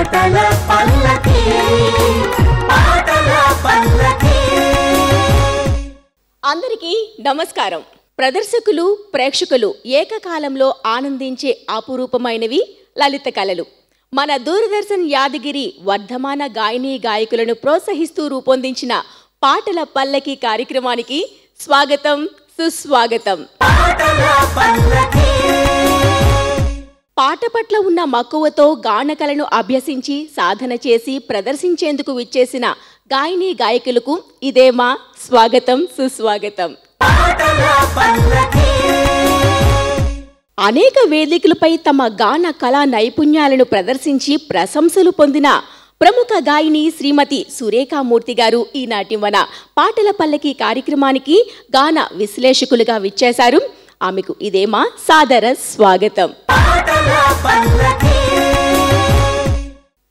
పాటల పల్లకి పాటల పల్లకి. అందరికీ నమస్కారం. ప్రదర్శకులు ప్రేక్షకులు ఏకకాలంలో ఆనందించే అపురూపమైనవి లలిత కళలు. మన దూరదర్శన్ యాదగిరి వర్ధమాన గాయనీ గాయకులను ప్రోత్సహిస్తూ రూపొందించిన పాటల పల్లకి కార్యక్రమానికి స్వాగతం, సుస్వాగతం. పాట పట్ల ఉన్న మక్కువతో గానకళను అభ్యసించి సాధన చేసి ప్రదర్శించేందుకు విచ్చేసిన గాయనీ గాయకులకు ఇదే మా స్వాగతం, సుస్వాగతం. అనేక వేదికలపై తమ గాన కళా నైపుణ్యాలను ప్రదర్శించి ప్రశంసలు పొందిన ప్రముఖ గాయని శ్రీమతి సురేఖామూర్తి గారు ఈనాటి మన పాటల పల్లకి కార్యక్రమానికి గాన విశ్లేషకులుగా విచ్చేశారు. ఆమెకు ఇదే మా సాదర స్వాగతం.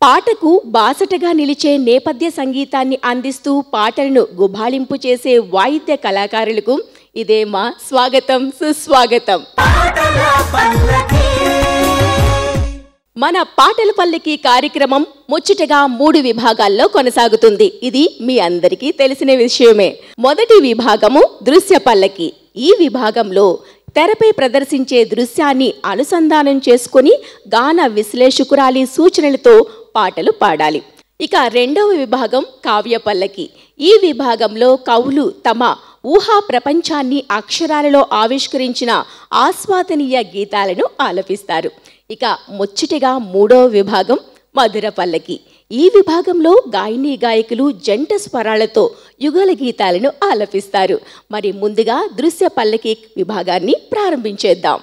పాటకు బాసటగా నిలిచే నేపథ్య సంగీతాన్ని అందిస్తూ పాటలను గుబాళింపు చేసే వాయిద్య కళాకారులకు ఇదే మా స్వాగతం, సుస్వాగతం. మన పాటల పల్లకి కార్యక్రమం ముచ్చటగా 3 విభాగాల్లో కొనసాగుతుంది. ఇది మీ అందరికీ తెలిసిన విషయమే. మొదటి విభాగము దృశ్య పల్లకి. ఈ విభాగంలో తెరపై ప్రదర్శించే దృశ్యాన్ని అనుసంధానం చేసుకుని గాన విశ్లేషకురాలి సూచనలతో పాటలు పాడాలి. ఇక రెండవ విభాగం కావ్య పల్లకి. ఈ విభాగంలో కవులు తమ ఊహా ప్రపంచాన్ని అక్షరాలలో ఆవిష్కరించిన ఆస్వాదనీయ గీతాలను ఆలపిస్తారు. ఇక ముచ్చటగా మూడవ విభాగం మధుర పల్లకి. ఈ విభాగంలో గాయనీ గాయకులు జంట స్వరాలతో యుగల గీతాలను ఆలపిస్తారు. మరి ముందుగా దృశ్య పల్లకి విభాగాన్ని ప్రారంభించేద్దాం.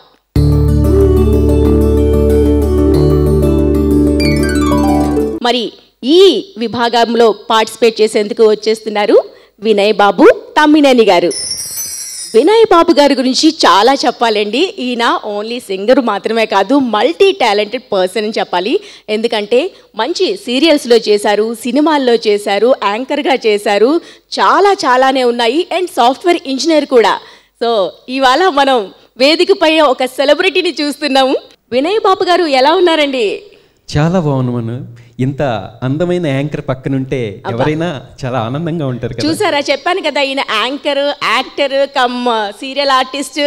మరి ఈ విభాగంలో పార్టిసిపేట్ చేసేందుకు వచ్చేస్తున్నారు వినయ్ బాబు తమ్మినేని గారు. వినయ్ బాబు గారి గురించి చాలా చెప్పాలండి. ఈయన ఓన్లీ సింగర్ మాత్రమే కాదు, మల్టీ టాలెంటెడ్ పర్సన్ అని చెప్పాలి. ఎందుకంటే మంచి సీరియల్స్లో చేశారు, సినిమాల్లో చేశారు, యాంకర్గా చేశారు, చాలానే ఉన్నాయి. అండ్ సాఫ్ట్వేర్ ఇంజనీర్ కూడా. సో ఇవాళ మనం వేదికపై ఒక సెలబ్రిటీని చూస్తున్నాము. వినయ్ బాబు గారు ఎలా ఉన్నారండి? చాలా బాగున్నాను. ఇంత అందమైన యాంకర్ పక్కనుంటే ఎవరైనా చాలా ఆనందంగా ఉంటారు కదా. చూసారా, చెప్పాను కదా, ఈయన anchor, actor come serial artist.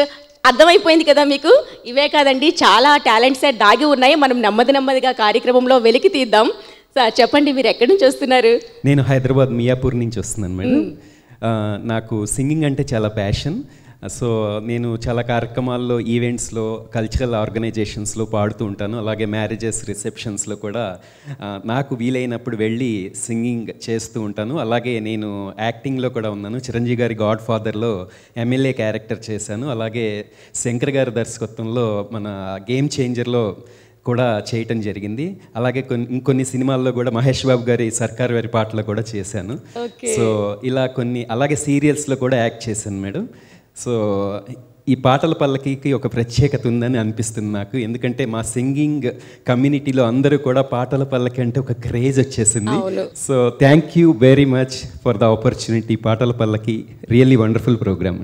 అర్థమైపోయింది కదా మీకు. ఇవే కాదండి, చాలా టాలెంట్స్ దాగి ఉన్నాయి. మనం నెమ్మదిగా కార్యక్రమంలో వెలికి తీద్దాం. సార్ చెప్పండి, మీరు ఎక్కడి నుంచి వస్తున్నారు? నేను హైదరాబాద్ మియాపూర్ నుంచి వస్తున్నాను మేడం. నాకు సింగింగ్ అంటే చాలా ప్యాషన్. సో నేను చాలా కార్యక్రమాల్లో, ఈవెంట్స్లో, కల్చరల్ ఆర్గనైజేషన్స్లో పాడుతూ ఉంటాను. అలాగే మ్యారేజెస్, రిసెప్షన్స్లో కూడా నాకు వీలైనప్పుడు వెళ్ళి సింగింగ్ చేస్తూ ఉంటాను. అలాగే నేను యాక్టింగ్లో కూడా ఉన్నాను. చిరంజీవి గారి గాడ్ ఫాదర్లో ఎమ్మెల్యే క్యారెక్టర్ చేశాను. అలాగే శంకర్ గారి దర్శకత్వంలో మన గేమ్ చేంజర్లో కూడా చేయటం జరిగింది. అలాగే ఇంకొన్ని సినిమాల్లో కూడా మహేష్ బాబు గారి సర్కార్ వారి పాటలో కూడా చేశాను. సో ఇలా అలాగే సీరియల్స్లో కూడా యాక్ట్ చేశాను మేడం. సో ఈ పాటల పల్లకి ఒక ప్రత్యేకత ఉందని అనిపిస్తుంది నాకు. ఎందుకంటే మా సింగింగ్ కమ్యూనిటీలో అందరూ కూడా పాటల పల్లకి అంటే ఒక క్రేజ్ వచ్చేసింది. So thank you very much for the opportunity. పాటల పల్లకి రియల్లీ వండర్ఫుల్ ప్రోగ్రామ్.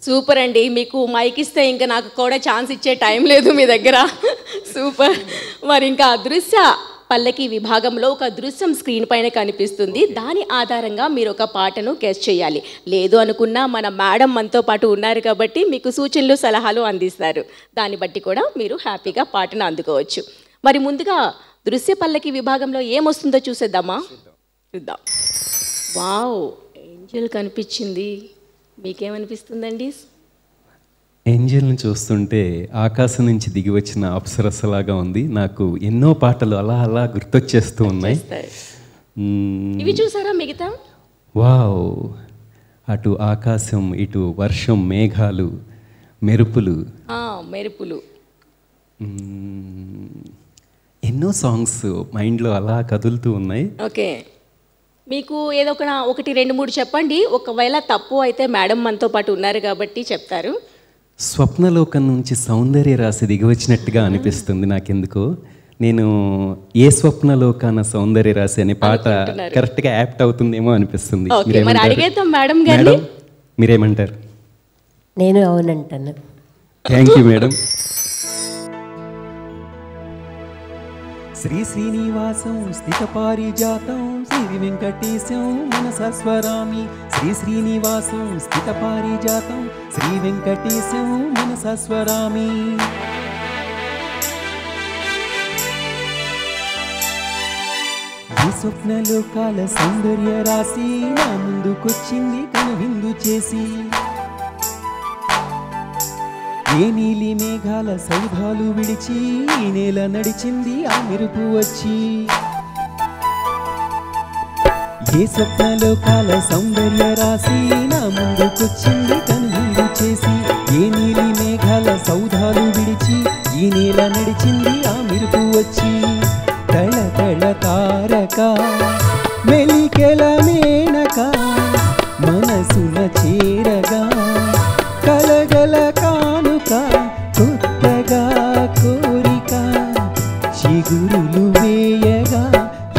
సూపర్ అండి. మీకు మైక్ ఇస్తే ఇంకా నాకు కూడా ఛాన్స్ ఇచ్చే టైం లేదు మీ దగ్గర. సూపర్. మరి ఇంకా దృశ్య పల్లకి విభాగంలో ఒక దృశ్యం స్క్రీన్ పైన కనిపిస్తుంది. దాని ఆధారంగా మీరు ఒక పాటను గెస్ చేయాలి. లేదు అనుకున్నా మన మేడం మనతో పాటు ఉన్నారు కాబట్టి మీకు సూచనలు, సలహాలు అందిస్తారు. దాన్ని బట్టి కూడా మీరు హ్యాపీగా పాటను అందుకోవచ్చు. మరి ముందుగా దృశ్య పల్లకి విభాగంలో ఏమొస్తుందో చూసేద్దామా? చూద్దాం. వావ్, ఏంజల్ కనిపించింది. మీకేమనిపిస్తుందండి? ఏంజల్ని చూస్తుంటే ఆకాశం నుంచి దిగి వచ్చిన అప్సరసలాగా ఉంది. నాకు ఎన్నో పాటలు అలా గుర్తొచ్చేస్తూ ఉన్నాయి. ఇవి చూసారా మిగతా? వావ్, అటు ఆకాశం, ఇటు వర్షం, మేఘాలు, మెరుపులు ఎన్నో సాంగ్స్ మైండ్లో అలా కదులుతూ ఉన్నాయి. ఓకే, మీకు ఏదో ఒకటి 2-3 చెప్పండి. ఒకవేళ తప్పు అయితే మేడం మనతో పాటు ఉన్నారు కాబట్టి చెప్తారు. స్వప్నలోకం నుంచి సౌందర్య రాశి దిగివచ్చినట్టుగా అనిపిస్తుంది నాకెందుకో. నేను ఏ స్వప్నలోకాన సౌందర్య రాశి అనే పాట కరెక్ట్గా యాప్ట్ అవుతుందేమో అనిపిస్తుంది. మేడం మీరేమంటారు? నేను అవునంటాను. Thank you madam. శ్రీ శ్రీనివాసం స్థిత పారిజాతం శ్రీ వెంకటేశం మనసా స్మరామి శ్రీ శ్రీనివాసం స్థిత పారిజాతం శ్రీ వెంకటేశం మనసా స్మరామి ఈ స్వప్నలోకాల సౌందర్య రాశి నా ముందుకొచ్చింది కనువిందు చేసి ఏ నీలి మేఘాల సౌధాలు విడిచి ఈ నేల నడిచింది ఆ మెరుపు వచ్చి ఏ స్వప్నలోకాల సౌందర్య రాశి నా ముందుకొచ్చింది కనువిందు చేసి ఏ నీలి మేఘాల సౌధాలు విడిచి ఈ నేల నడిచింది ఆ మెరుపు వచ్చి తళ తళ తారక మెలికెల మేనక మనసున చేరగా కలగల కానుక కొత్తగా కోరిక చిగురులు వేయగా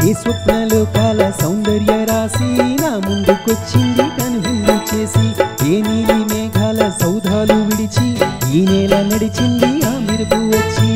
ఏ స్వప్నలోకాల సౌందర్య రాశి నా ముందుకొచ్చింది కనువిందు చేసి ఏ నీలి మేఘాల సౌధాలు విడిచి ఈ నేల నడిచింది ఆ మెరుపు వచ్చి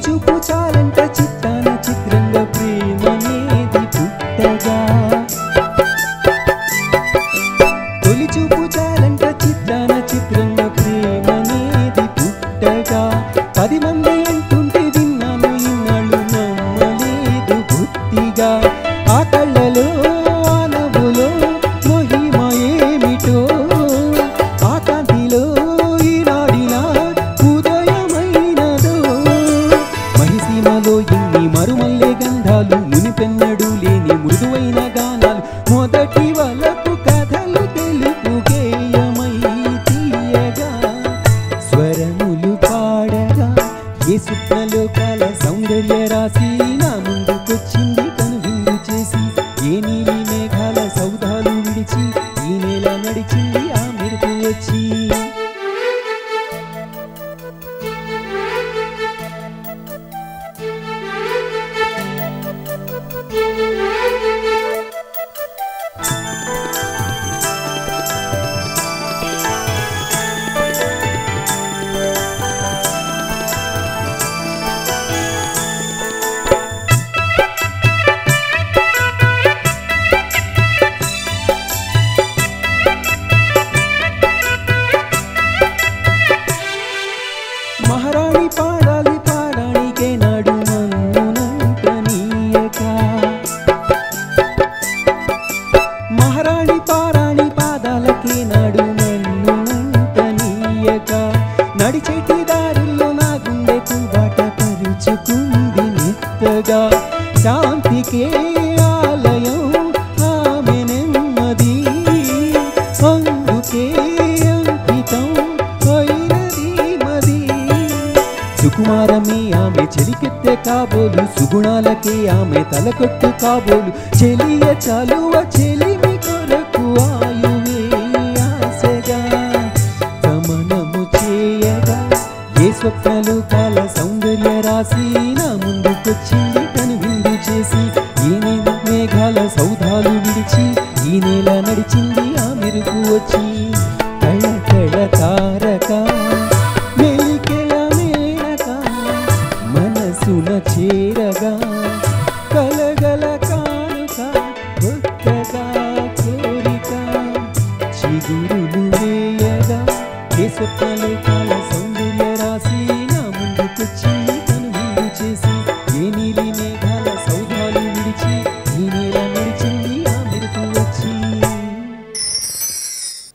చూపు చాలంట చిత్తాన చిత్రంగా ప్రేమనేది పుట్టగా తొలి చూపు చాలంట చిత్తాన చిత్రంగా ప్రేమనేది పుట్టగా 10 మంది అంటుంటే విన్నాను ఇన్నాళ్ళు నమ్మలేదు బుద్ధిగా ఆ కళ్ళలో ఆ నవ్వులో మహిమ ఏమిటో ఆ కాంతిలో ఈనాడిలా మహిసీమలో ఇన్ని మరుమల్లే గంధాలు మునిపెన్నడు లేని మృదువైన గానాలు మొదటి వలకు కథలు తెలుపు గేయమై తీయగా స్వరములు పాడగా ఏ స్వప్నలోకాల సౌందర్య రాశి నా ముందుకొచ్చింది కనువిందు చేసి ఏ నీలి మేఘాల సౌధాలు విడిచి ఈ నేల నడిచింది ఆ మెరుపు వచ్చి మహారాణి పాడాలి పారాణికే నాడు మన్నునంత నీయక మహారాణి పారాణి పాదాలకే నాడు మన్నునంత నీయక నడిచేటి దారుల్లో నా గుండెకు బాట పరుచుకుంది నిత్తగా శాంతికే ఆలయం ఆమె నెమ్మది అందుకే అంకితం సుకుమారమే ఆమె చెలికెత్తె కాబోలు సుగుణాలకే ఆమె తలకొట్టు కాబోలు చెలియ చలువ చెలిమి కొరకు ఆయువే ఆశగా గమనము చేయగా ఏ స్వప్నలోకాల సౌందర్య రాశి నా ముందుకొచ్చింది కనువిందు చేసి ఈ మేఘాల సౌధాలు విడిచి ఈ నేల నడిచింది ఆ మెరుపు వచ్చి కళ కళ తారక మనసున చేరగా కలగల కానుక కొత్తగా కోరిక చిగురులు వేయగా ఏ స్వప్నలోకాల సౌందర్య రాశి నా ముందుకొచ్చింది కనువిందు చేసి ఏ నీలి మేఘాల సౌధాలు విడిచి ఈ నేల నడిచింది ఆ మెరుపు వచ్చి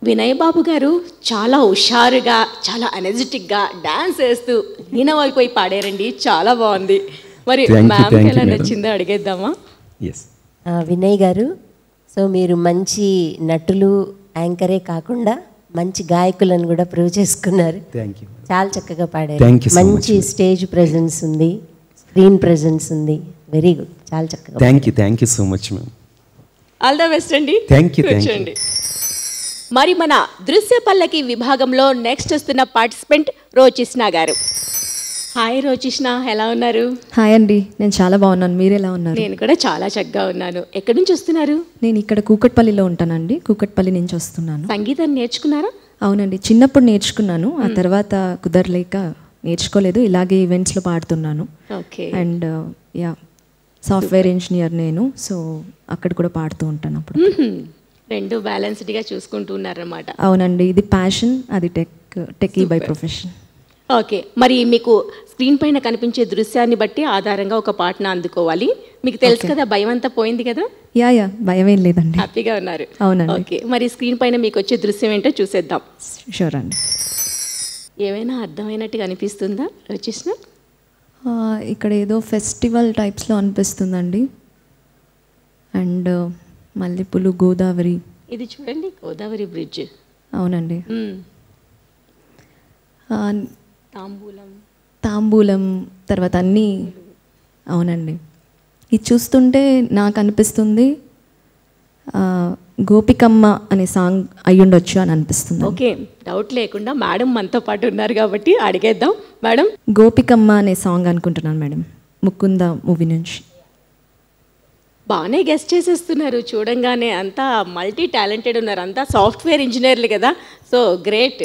వినయ్ బాబు గారు చాలా హుషారుగా చాలా ఎనర్జెటిక్గా డాన్స్ వేస్తూ లీనమైపోయి పాడారండి. చాలా బాగుంది. మరి మ్యామ్కి ఎలా నచ్చిందో అడిగేద్దామా? వినయ్ గారు, సో మీరు మంచి నటులు యాంకరే కాకుండా మంచి గాయకులను కూడా ప్రూవ్ చేసుకున్నారు. Thank you. చాలా చక్కగా పాడారు. Thank you so మంచి much. స్టేజ్ ప్రెజెన్స్ ఉంది, స్క్రీన్ ప్రెజెన్స్ ఉంది. వెరీ గుడ్, చాలా చక్కగా. Thank you so much ma'am. All the best అండి. Thank you. కూర్చోండి. మరి మన దృశ్య పల్లకి విభాగంలో నెక్స్ట్ వస్తున్న పార్టిసిపెంట్ రోచిష్ణ గారు. హాయ్ రోచిష్ణ, ఎలా ఉన్నారు? హాయ్ అండి, నేను చాలా బాగున్నాను. మీరు ఎలా ఉన్నారు? నేను కూడా చాలా చక్కగా ఉన్నాను. ఎక్కడి నుంచి వస్తున్నారు? నేను ఇక్కడ కూకట్పల్లిలో ఉంటానండి. కూకట్పల్లి నుంచి వస్తున్నాను. సంగీతం నేర్చుకున్నారా? అవునండి, చిన్నప్పుడు నేర్చుకున్నాను. ఆ తర్వాత కుదరలేక నేర్చుకోలేదు. ఇలాగే ఈవెంట్స్లో పాడుతున్నాను. Okay. And yeah, software engineer నేను. సో అక్కడ కూడా పాడుతూ ఉంటాను అప్పుడు. రెండు బ్యాలెన్స్డ్గా చూసుకుంటూ ఉన్నారన్నమాట. అవునండి, ఇది ప్యాషన్, అది టెకీ బై ప్రొఫెషన్. ఓకే, మరి మీకు స్క్రీన్ పైన కనిపించే దృశ్యాన్ని బట్టి ఆధారంగా ఒక పాటను అందుకోవాలి. మీకు తెలుసు కదా, భయం అంతా పోయింది కదా? యా, భయం ఏం లేదండి. హ్యాపీగా ఉన్నారు? అవునండి. ఓకే, మరి స్క్రీన్ పైన మీకు వచ్చే దృశ్యం ఏంటో చూసేద్దాం. షూర్ అండి. ఏమైనా అర్థమైనట్టుగా అనిపిస్తుందా రోచిష్ణ? ఇక్కడ ఏదో ఫెస్టివల్ టైప్స్లో అనిపిస్తుందండి. అండ్ మల్లెపూలు, గోదావరి. ఇది చూడండి, గోదావరి బ్రిడ్జ్. అవునండి. తాంబూలం తర్వాత అన్నీ. అవునండి, ఇది చూస్తుంటే నాకు అనిపిస్తుంది గోపికమ్మ అనే సాంగ్ అయ్యుండొచ్చు అని అనిపిస్తుంది. ఓకే, డౌట్ లేకుండా మేడం మనతో పాటు ఉన్నారు కాబట్టి అడిగేద్దాం. మేడం, గోపికమ్మ అనే సాంగ్ అనుకుంటున్నాను మేడం, ముకుంద మూవీ నుంచి. బాగానే గెస్ట్ చేసేస్తున్నారు. చూడంగానే అంతా మల్టీ టాలెంటెడ్ ఉన్నారు. అంతా సాఫ్ట్వేర్ ఇంజనీర్లు కదా, సో గ్రేట్.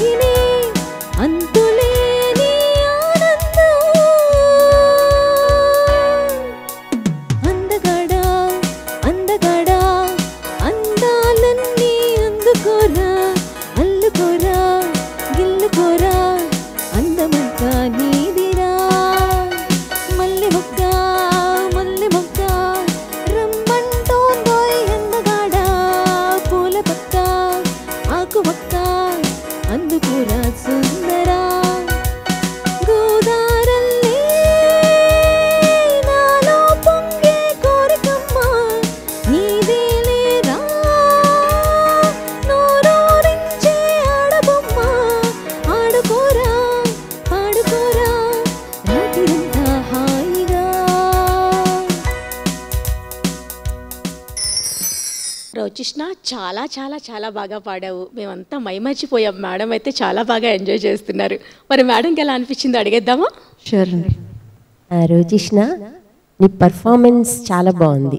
సాగిని అంతులేని ఆనందం అందగాడా అందగాడా అందాలన్నీ అందుకోరా అల్లుకోరా గిల్లుకోరా అందమంతా నీదిరా మల్లె మొక్క రమ్మంటోందోయ్ అందగాడా పూల పక్క ఆకు మొక్క అందుకోరా సుందరా గోదారల్లే నాలో పొంగే కోరికమ్మ నీదే లేదా నోరూరించే ఆడబొమ్మ ఆడుకోరా పాడుకోరా రాత్రంతా హాయిగా. రోచిష్ణ చాలా చాలా చాలా బాగా పాడావు. మేమంతా మైమర్చిపోయాం. మేడం అయితే చాలా బాగా ఎంజాయ్ చేస్తున్నారు. మరి మేడంకి ఎలా అనిపించిందో అడిగేద్దామా? షూర్ అండి. రోజిష్ణ, నీ పర్ఫార్మెన్స్ చాలా బాగుంది.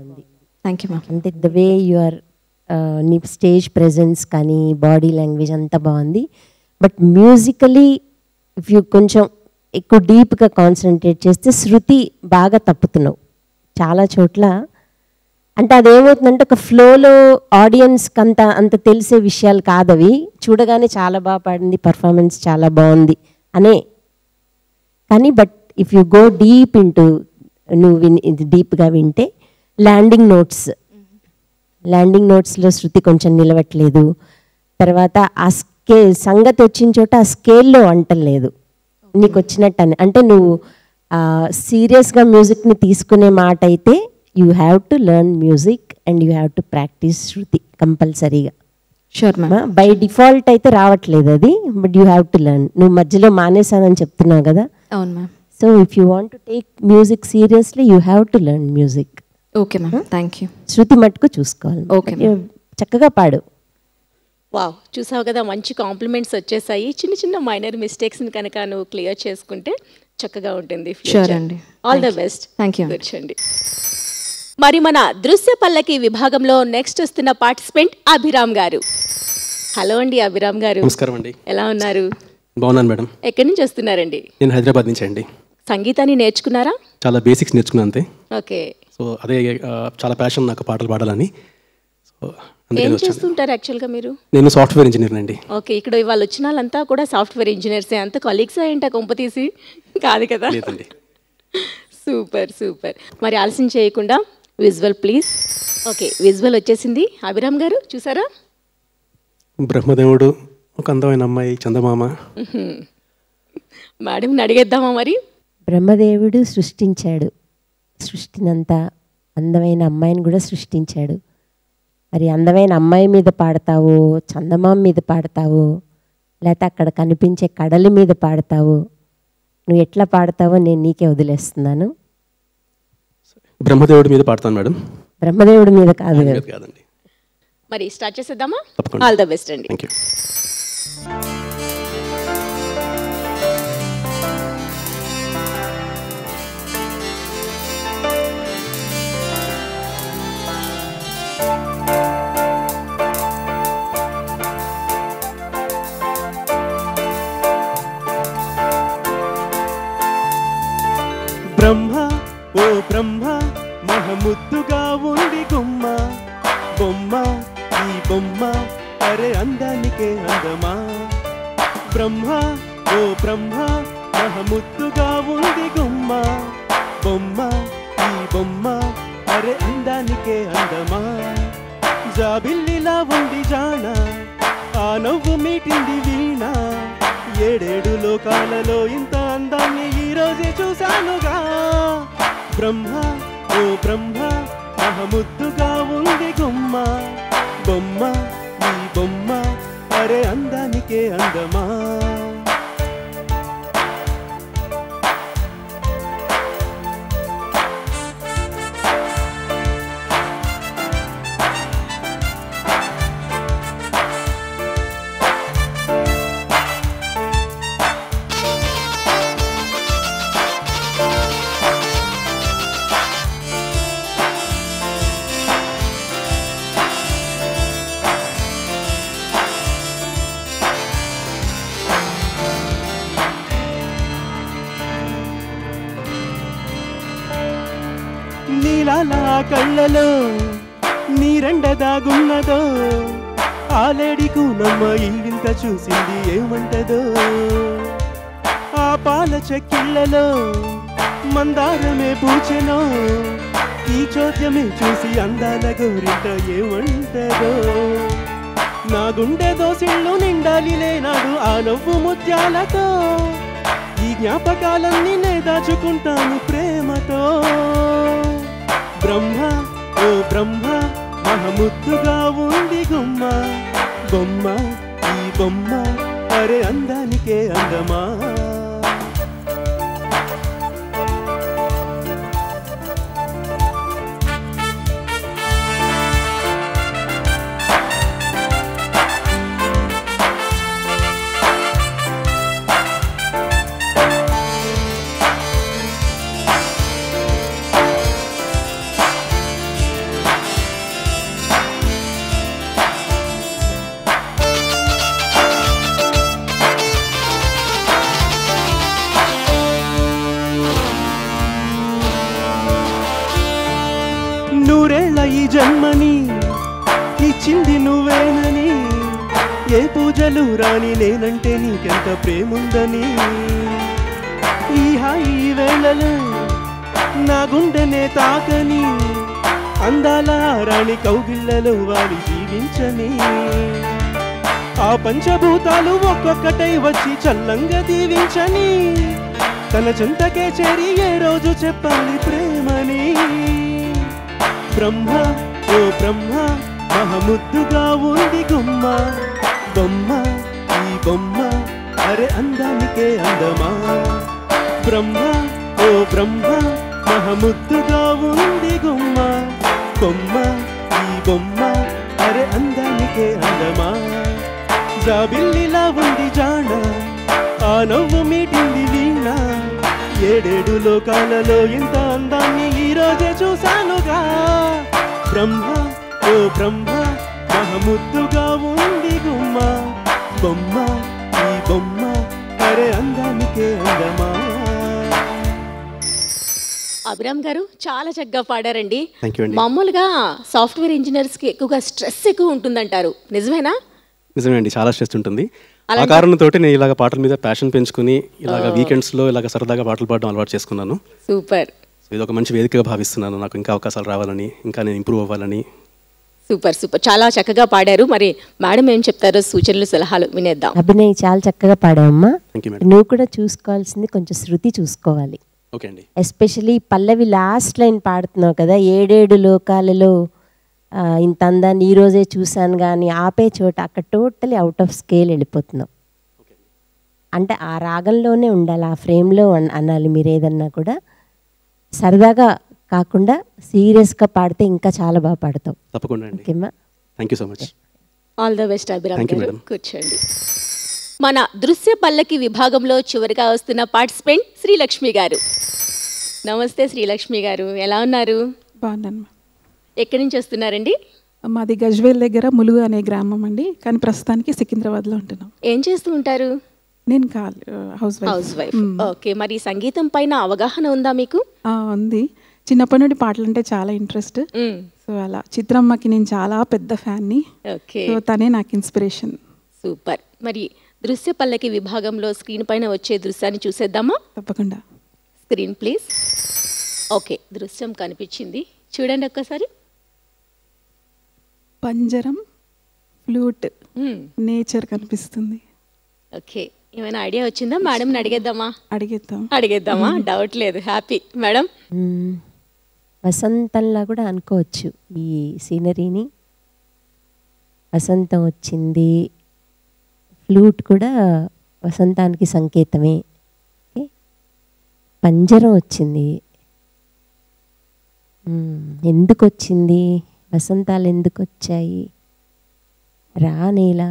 Thank you ma'am. అంటే ద వే యు ఆర్, నీ స్టేజ్ ప్రెజెన్స్ కానీ బాడీ లాంగ్వేజ్ అంతా బాగుంది. బట్ మ్యూజికలీ ఇఫ్ యూ కొంచెం ఎక్కువ డీప్గా కాన్సన్ట్రేట్ చేస్తే శృతి బాగా తప్పుతున్నావు చాలా చోట్ల. అంటే అదేమవుతుందంటే ఒక ఫ్లోలో ఆడియన్స్కి అంత తెలిసే విషయాలు కాదవి. చూడగానే చాలా బాగా పాడింది, పర్ఫార్మెన్స్ చాలా బాగుంది అనే. కానీ but if you go deep into, నువ్వు ఇది డీప్గా వింటే ల్యాండింగ్ నోట్స్లో శృతి కొంచెం నిలవట్లేదు. తర్వాత ఆ సంగతి వచ్చిన చోట ఆ స్కేల్లో అంటలేదు నీకు వచ్చినట్టు అని. అంటే నువ్వు సీరియస్గా మ్యూజిక్ని తీసుకునే మాట అయితే you have to learn music and you have to practice శృతి కంపల్సరీగా. Sure ma'am. బై డిఫాల్ట్ అయితే రావట్లేదు అది, but you have to learn. నువ్వు మధ్యలో మానేసానని చెప్తున్నావు కదా. అవును ma'am. So if you want to take music seriously you have to learn music. Okay ma'am. Thank you. శృతి మట్టుకు చూసుకోవాలి. ఓకే. చక్కగా పాడు. వావ్, చూసావు కదా, మంచి కాంప్లిమెంట్స్ వచ్చేసాయి. చిన్న చిన్న మైనర్ మిస్టేక్స్ని కనుక నువ్వు క్లియర్ చేసుకుంటే చక్కగా ఉంటుంది. షూర్ అండి. All the best. Thank you. కూర్చోండి. మరి మన దృశ్య పల్లకి విభాగంలో నెక్స్ట్ వస్తున్న పార్టిసిపెంట్ అభిరామ్ గారు. హలో అండి అభిరామ్ గారు. నమస్కారం అండి. ఎలా ఉన్నారు? బాగున్నాను మేడం. ఎక్కడి నుంచి వస్తున్నారండి? నేను హైదరాబాద్ నుంచి అండి. సంగీతాన్ని నేర్చుకున్నారా? చాలా బేసిక్స్ నేర్చుకున్నాను అంతే. ఓకే. సో అదే చాలా ప్యాషన్ నాకు పాటలు పాడాలని. సో ఏం అందుకని వచ్చాను. చేస్తుంటారు యాక్చువల్గా మీరు? నేను సాఫ్ట్వేర్ ఇంజనీర్ అండి. ఓకే. ఇక్కడ ఇవాళ వచ్చిన వాళ్ళంతా కూడా సాఫ్ట్వేర్ ఇంజనీర్సే. అంత కొలీగ్సా ఏంటా కొంప తీసి? కాదు కదా. లేదండి. Super super. మరి ఆలస్యం చేయకుండా విజువల్ ప్లీజ్. ఓకే, విజువల్ వచ్చేసింది. అభిరామ్ గారు చూసారా? బ్రహ్మదేవుడు, ఒక అందమైన అమ్మాయి చందమామ. మేడంని అడిగేద్దామా మరి? బ్రహ్మదేవుడు సృష్టించాడు, సృష్టినంతా అందమైన అమ్మాయిని కూడా సృష్టించాడు. మరి అందమైన అమ్మాయి మీద పాడతావో, చందమామ మీద పాడతావో, లేకపోతే అక్కడ కనిపించే కడలి మీద పాడతావో, నువ్వు ఎట్లా పాడతావో నేను నీకే వదిలేస్తున్నాను. బ్రహ్మదేవుడి మీద పాడతాను మేడం. బ్రహ్మదేవుడి మీద కాదు ఆయన కదా. మీద కాదండి. మరి స్టార్ట్ చేసేద్దామా? తప్పకుండా. ఆల్ ద బెస్ట్ అండి. Thank you. బ్రహ్మ ఓ బ్రహ్మ మహముద్దుగా ఉంది గుమ్మ బొమ్మ, ఈ బొమ్మ అరే అందానికే అందమా. బ్రహ్మ ఓ బ్రహ్మ మహముద్దుగా ఉంది గుమ్మ బొమ్మ, ఈ బొమ్మ అరే అందానికే అందమా. జాబిల్లిలా ఉంది జాణ, ఆ నవ్వు మీటింది వీణ. ఏడేడు లోకాలలో ఇంత అందాన్ని ఈ రోజే చూశానుగా. బ్రహ్మ ఓ బ్రహ్మ మహముద్దుగా ఉంది గుమ్మ బొమ్మ, ఈ బొమ్మ అరే అందానికే అందమా. ముత్యాల కళ్ళలో నీరెండ దాగున్నదో ఆలేడికు నమ్మ ఈడింత చూసింది ఏమంటదో ఆ పాల చెక్కిళ్ళలో మందారమే పూచెనో ఈ చోద్యమే చూసి అందాల గోరింట ఏమంటదో నా గుండె దోసిళ్ళు నిండాలి లేనాడు ఆ నవ్వు ముత్యాలతో ఈ జ్ఞాపకాలన్నీ నే దాచుకుంటాను ప్రేమతో బ్రహ్మ ఓ బ్రహ్మ మహముద్దుగా ఉంది గుమ్మ బొమ్మ ఈ బొమ్మ అరే అందానికే అందమా నూరేళ్ల ఈ జన్మని ఇచ్చింది నువ్వేనని ఏ పూజలు రాని నేనంటే నీకెంత ప్రేముందని ఈ హాయి వేళలో నా గుండెనే తాకని అందాల రాణి కౌగిళ్ళలో వాలి జీవించని ఆ పంచభూతాలు ఒక్కొక్కటై వచ్చి చల్లంగా దీవించని తన చెంతకే చేరి ఏ రోజు చెప్పాలి ప్రేమని బ్రహ్మ ఓ బ్రహ్మ మహముద్దుగా ఉంది గుమ్మ బొమ్మ ఈ బొమ్మ అరే అందానికే అందమా బ్రహ్మ ఓ బ్రహ్మ మహముద్దుగా ఉంది గుమ్మ బొమ్మ ఈ బొమ్మ అరే అందానికే అందమా జాబిల్లిలా ఉంది జాణ ఆ నవ్వు మీటింది వీణ ఏడేడు లోకాలలో ఇంత అందాన్ని ఈ రోజే చూశానుగా బ్రహ్మ ఓ బ్రహ్మ మహముద్దుగా ఉంది గుమ్మ బొమ్మ ఈ బొమ్మ అరే అందానికే అందమా అభిరామ్ గారు చాలా చక్కగా పాడారండి. Thank you అండి. మామూలుగా సాఫ్ట్వేర్ ఇంజనీర్స్ కి ఎక్కువగా స్ట్రెస్ ఎక్కువ ఉంటుందంటారు, నిజమేనా? నిజమే అండి, చాలా స్ట్రెస్ ఉంటుంది. ఆ కారణంతో నేను ఇలాగ పాటల మీద ప్యాషన్ పెంచుకుని ఇలాగ వీకెండ్స్లో ఇలాగ సరదాగా పాటలు పాడడం అలవాటు చేసుకున్నాను. సూపర్. ఇది ఒక మంచి వేదికగా భావిస్తున్నాను. నాకు ఇంకా అవకాశాలు రావాలని, ఇంకా నేను ఇంప్రూవ్ అవ్వాలని. సూపర్ సూపర్, చాలా చక్కగా పాడారు. మరి మేడం ఏం చెప్తారో సూచనలు సలహాలు వినేద్దాం. అభినయ్ చాలా చక్కగా పాడావమ్మా. Thank you madam. నువ్వు కూడా చూసుకోవాల్సింది కొంచెం శృతి చూసుకోవాలి. ఓకే అండి. ఎస్పెషలీ పల్లవి లాస్ట్ లైన్ పాడుతున్నావు కదా, ఏడేడు లోకాలలో ఇంత అందాన్ని ఈరోజే చూశాను కానీ ఆపే చోట అక్కడ టోటలీ అవుట్ ఆఫ్ స్కేల్ వెళ్ళిపోతున్నావు. అంటే ఆ రాగంలోనే ఉండాలి, ఆ ఫ్రేమ్లో అనాలి. మీరు ఏదన్నా కూడా సరదాగా కాకుండా సీరియస్గా పాడితే ఇంకా చాలా బాగా పాడతావు. తప్పకుండా అండి. ఓకేమ్మా, thank you so much. All the best Abhiram Thank you, గారు. madam. కూర్చోండి. మన దృశ్య పల్లకి విభాగంలో చివరిగా వస్తున్న పార్టిసిపెంట్ శ్రీలక్ష్మి గారు. నమస్తే శ్రీలక్ష్మి గారు, ఎలా ఉన్నారు? బాగున్నాను. ఎక్కడి నుంచి వస్తున్నారండి? మాది గజ్వేల్ దగ్గర ములుగు అనే గ్రామం అండి, కానీ ప్రస్తుతానికి సికింద్రాబాద్లో ఉంటున్నాం. ఏం చేస్తూ ఉంటారు? నేను హౌస్ వైఫ్. ఓకే, మరి సంగీతం పైన అవగాహన ఉందా మీకు? ఉంది. చిన్నప్పటి నుండి పాటలు అంటే చాలా ఇంట్రెస్ట్. సో అలా చిత్రమ్మకి నేను చాలా పెద్ద ఫ్యాన్ని. ఓకే, సో తనే నాకు ఇన్స్పిరేషన్. సూపర్. మరి దృశ్య పల్లకి విభాగంలో స్క్రీన్ పైన వచ్చే దృశ్యాన్ని చూసేద్దామా? తప్పకుండా. Screen please. ఓకే, దృశ్యం కనిపించింది, చూడండి ఒక్కసారి. పంజరం, ఫ్లూట్, నేచర్ కనిపిస్తుంది. ఓకే, ఏమైనా ఐడియా వచ్చిందా? మేడంని అడిగేద్దామా? అడిగేద్దామా? డౌట్ లేదు. Happy madam. వసంతంలా కూడా అనుకోవచ్చు ఈ సీనరీని. వసంతం వచ్చింది, ఫ్లూట్ కూడా వసంతానికి సంకేతమే. పంజరం వచ్చింది, ఎందుకు వచ్చింది? వసంతాలు ఎందుకు వచ్చాయి? రానేలా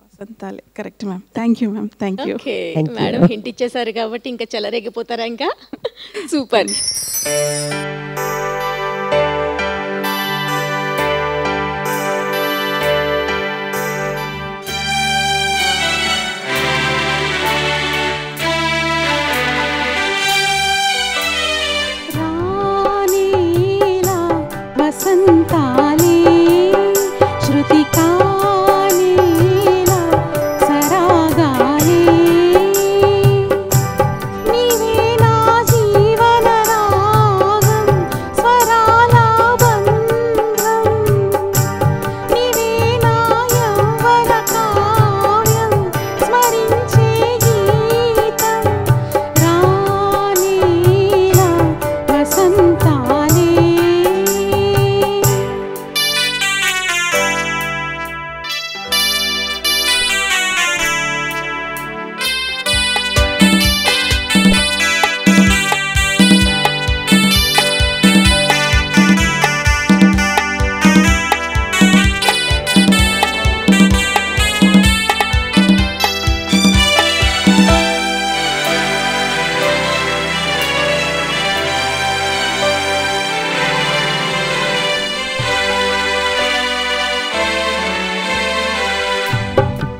వసంతాలే. Correct ma'am. Thank you ma'am. Thank you. Okay madam, hint ఇచ్చేసారు కాబట్టి ఇంకా చెలరేగిపోతారా ఇంకా? సూపర్. రానీలా వసంతాలే శృతి కాలేలా సరాగాలే నీవే నా జీవన రాగం స్వరాల బంధం నీవే నా యవ్వన కావ్యం స్మరించే గీతం రానేలా వసంతాలే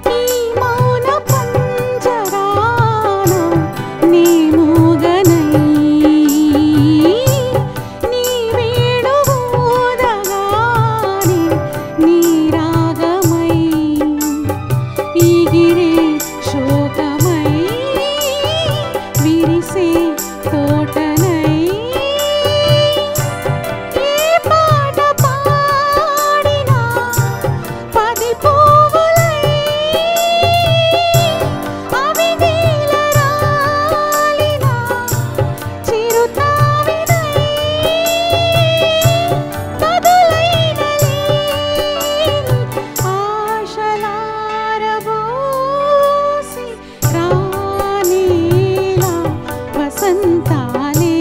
ఈ మౌన పంజరాన నీ మూగనై నీ వేణువూదగానే నీ రాగమై ఈగిరే శోకమై విరిసే తోటనై ఏ పాట పాడినా పది పువ్వులై అవి నీలరాలిన చిరుతావినై కదులైన లేని ఆశలారబోసి రానేలా వసంతాలే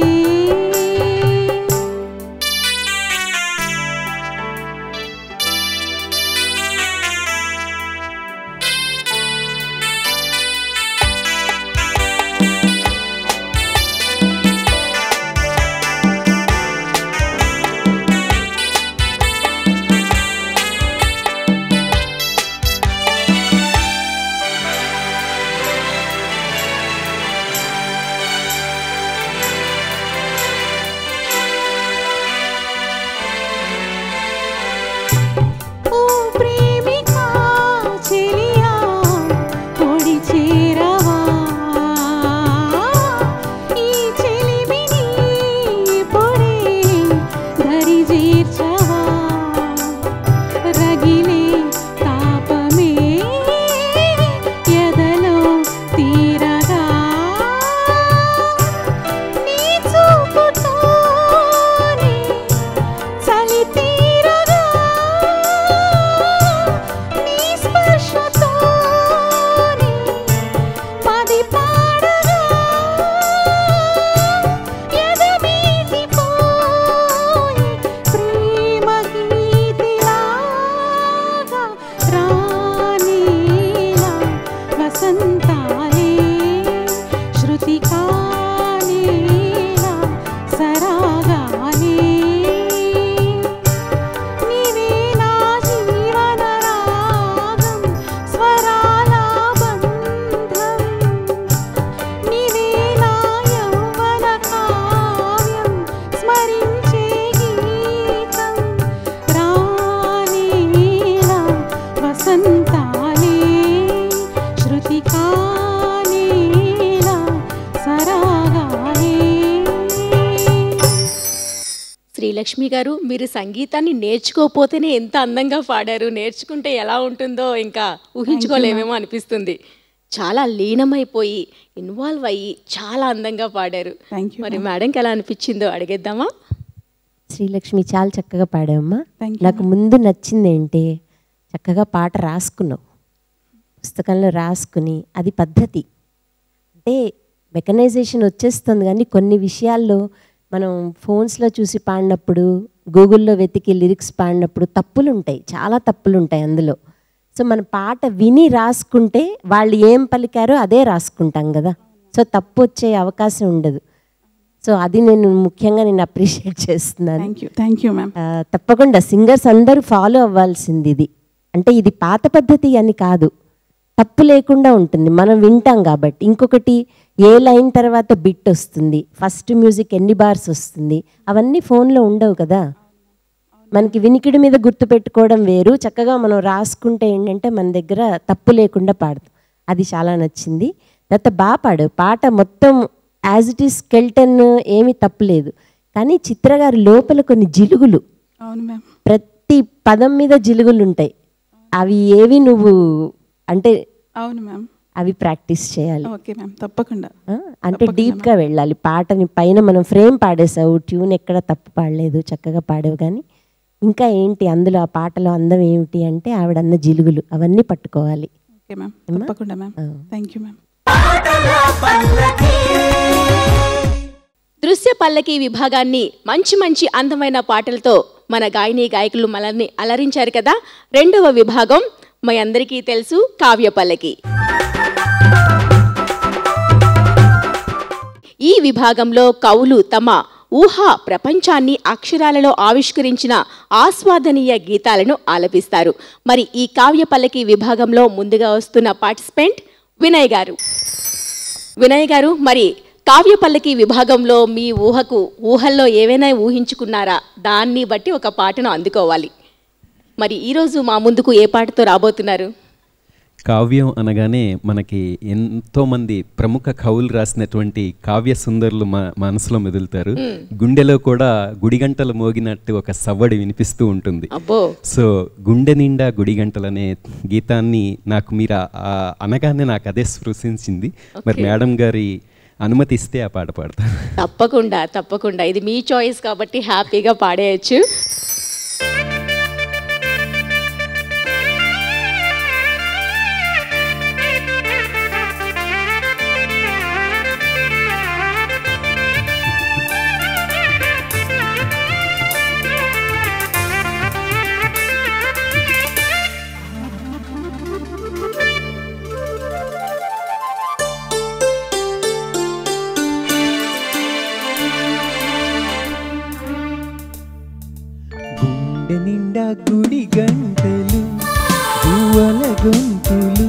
ఓ ప్రేమికా చెలియా తోడి చేరవా ఈ చెలిమిని పొడే దరి చేర్చవా రగిలే తాపమే ఎదలో తీరగా నీ చూపుతోనే చలి తీరగా నీ స్పర్శతోనే పది పాడగా ఎదమీటిపోయే ప్రేమ గీతిలాగా రానేలా వసంతాలే శృతి కాలేలా సరాగాలే నీవే నా జీవన రాగం స్వరాల బంధం నీవే నా యవ్వన కావ్యం స్మరించే గీతం రానేలా వసంతాలే శృతి కాలేలా సరాగాలే శ్రీలక్ష్మి గారు, మీరు సంగీతాన్ని నేర్చుకోకపోతేనే ఎంత అందంగా పాడారు, నేర్చుకుంటే ఎలా ఉంటుందో ఇంకా ఊహించుకోలేమేమో అనిపిస్తుంది. చాలా లీనమైపోయి ఇన్వాల్వ్ అయ్యి చాలా అందంగా పాడారు. Thank you, మరి మేడంకి ఎలా అనిపించిందో అడిగేద్దామా? శ్రీలక్ష్మి చాలా చక్కగా పాడావమ్మా. Thank you, నాకు ముందు నచ్చింది ఏంటి, చక్కగా పాట రాసుకున్నావు, పుస్తకంలో రాసుకుని అది పద్ధతి. అంటే మెకనైజేషన్ వచ్చేస్తుంది కానీ కొన్ని విషయాల్లో మనం ఫోన్స్లో చూసి పాడినప్పుడు, గూగుల్లో వెతికి లిరిక్స్ పాడినప్పుడు తప్పులు ఉంటాయి, చాలా తప్పులు ఉంటాయి అందులో. సో మన పాట విని రాసుకుంటే వాళ్ళు ఏం పలికారో అదే రాసుకుంటాం కదా, సో తప్పు వచ్చే అవకాశం ఉండదు. సో అది నేను ముఖ్యంగా అప్రిషియేట్ చేస్తున్నాను. Thank you ma'am. తప్పకుండా సింగర్స్ అందరూ ఫాలో అవ్వాల్సింది ఇది. అంటే ఇది పాత పద్ధతి అని కాదు, తప్పు లేకుండా ఉంటుంది, మనం వింటాం కాబట్టి. ఇంకొకటి, ఏ లైన్ తర్వాత బిట్ వస్తుంది, ఫస్ట్ మ్యూజిక్ ఎన్ని బార్స్ వస్తుంది, అవన్నీ ఫోన్లో ఉండవు కదా. మనకి వినికిడి మీద గుర్తుపెట్టుకోవడం వేరు, చక్కగా మనం రాసుకుంటే ఏంటంటే మన దగ్గర తప్పు లేకుండా పాడతాం. అది చాలా నచ్చింది. తర్వాత బాగా పాడావు పాట మొత్తం యాజ్ ఇట్ ఈస్ స్కెల్టన్, ఏమీ తప్పులేదు. కానీ చిత్ర గారి లోపల కొన్ని జిలుగులు, అవును మ్యామ్. ప్రతి పదం మీద జిలుగులు ఉంటాయి. అవి ఏవి నువ్వు అంటే అవును మ్యామ్. అవి ప్రాక్టీస్ చేయాలి. ఓకే మ్యామ్, తప్పకుండా. అంటే డీప్గా వెళ్ళాలి. పాటని పైన మనం ఫ్రేమ్ పాడేసావు, ట్యూన్ ఎక్కడ తప్పు పాడలేదు, చక్కగా పాడేవు. కానీ ఇంకా ఏంటి అందులో ఆ పాటలో అందం ఏమిటి అంటే ఆవిడ అన్న జిలుగులు, అవన్నీ పట్టుకోవాలి. ఓకే మ్యామ్, తప్పకుండా మ్యామ్. Thank you ma'am. దృశ్య పల్లకి విభాగాన్ని మంచి మంచి అందమైన పాటలతో మన గాయని గాయకులు మనల్ని అలరించారు కదా. రెండవ విభాగం మీ అందరికీ తెలుసు, కావ్య పల్లకి. ఈ విభాగంలో కవులు తమ ఊహా ప్రపంచాన్ని అక్షరాలలో ఆవిష్కరించిన ఆస్వాదనీయ గీతాలను ఆలపిస్తారు. మరి ఈ కావ్య పల్లకి విభాగంలో ముందుగా వస్తున్న పార్టిసిపెంట్ వినయ్ గారు. వినయ్ గారు, మరి కావ్య పల్లకి విభాగంలో మీ ఊహల్లో ఏవైనా ఊహించుకున్నారా? దాన్ని బట్టి ఒక పాటను అందుకోవాలి. మరి ఈరోజు మా ముందుకు ఏ పాటతో రాబోతున్నారు? కావ్యం అనగానే మనకి ఎంతోమంది ప్రముఖ కవులు రాసినటువంటి కావ్య సుందరులు మనసులో మెదులుతారు. గుండెలో కూడా గుడిగంటలు మోగినట్టు ఒక సవ్వడి వినిపిస్తూ ఉంటుంది. సో గుండె నిండా గుడిగంటలు అనే గీతాన్ని నాకు మీరు అనగానే నాకు అదే స్పృశించింది. మరి మేడం గారి అనుమతిస్తే ఆ పాట పాడతాను. తప్పకుండా తప్పకుండా, ఇది మీ చాయిస్ కాబట్టి హ్యాపీగా పాడేయచ్చు. గుండె నిండా గుడి గంటలు, గువ్వల గొంతులు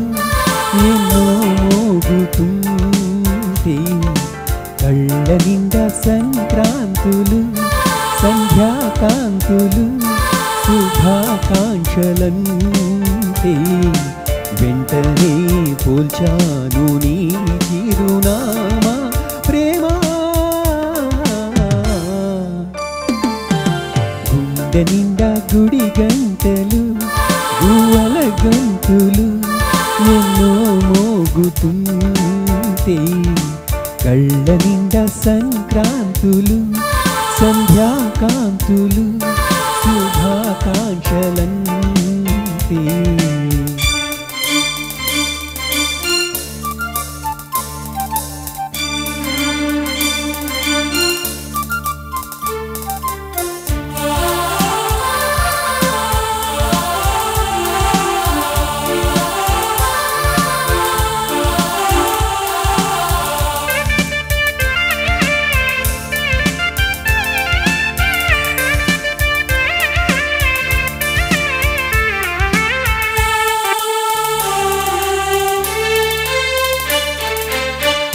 ఎన్నో మోగుతుంటే, కళ్ళ నిండా సంక్రాంతులు, సంధ్యాకాంతులు, శుభాకాంక్షలంటే, వెంటనే పోల్చాను నీ చిరునామా ప్రేమ. గుండె నిండా గుడి గంటలు, గువ్వల గొంతులు ఎన్నో మోగుతుంటే, కళ్ళ నిండా సంక్రాంతులు, సంధ్యాకాంతులు, శుభాకాంక్షలంటే.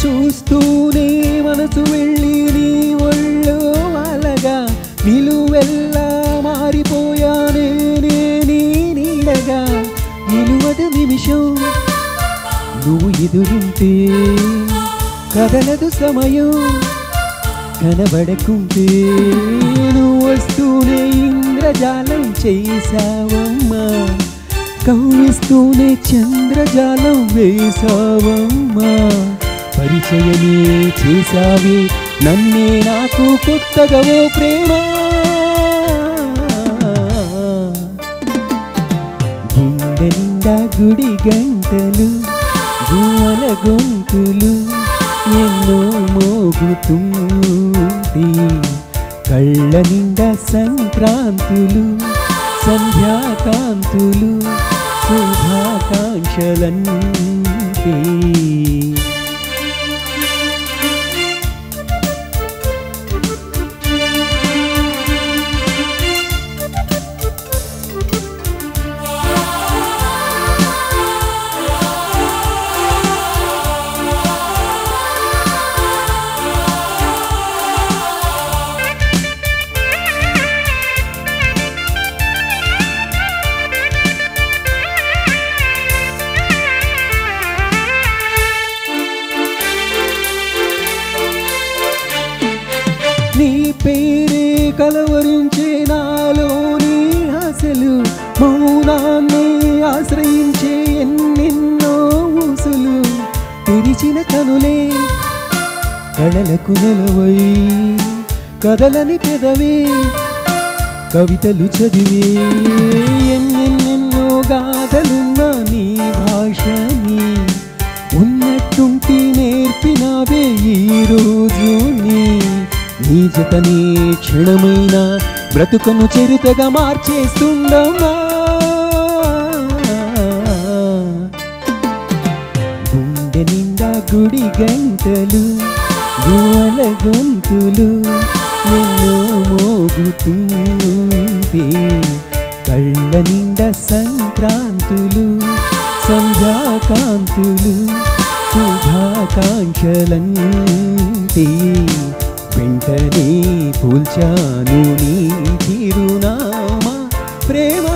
చూస్తూనే మనసు వెళ్ళి నీ ఒళ్ళో అలగా, నిలువెల్లా మారిపోయానే నీ నీడగా. నిలువదు నిమిషం నువ్వు ఎదురుంటే, కదలదు సమయం కనబడకుంటే. నువ్వు వస్తూనే ఇంద్రజాలం చేసావమ్మా, కవ్విస్తూనే చంద్రజాలం వేసావమ్మా. పరిచయమే చేసావే నన్నే నాకు కొత్తగా ఓ ప్రేమ. గుండె నిండా గుడి గంటలు, గువ్వల గొంతులు ఎన్నో మోగుతుంటే, కళ్ళ నిండా సంక్రాంతులు, సంధ్యాకాంతులు, శుభాకాంక్షలంటే. కలవరించే నాలోని ఆశలు మౌనాన్ని ఆశ్రయించే ఎన్నెన్నో ఊసులు తెరిచిన కనులే కళలకు నెలవై కదలని పెదవే కవితలు చదివే ఎన్నెన్నెన్నో గాథలున్న నీ భాషని ఉన్నట్టుంటి నేర్పినావే ఈరోజు నీ జతనే క్షణమైన బ్రతుకను చరితగా మార్చేస్తుండమ్మా గుండె నిండా గుడి గంటలు గోల గొంతులు ఎన్నో మోగుతుంటే కళ్ళ నిండా సంక్రాంతులు సంధ్యాకాంతులు శుభాకాంక్షలంటే వెంటనే పూల్చాను నీ చిరునామా ప్రేమ.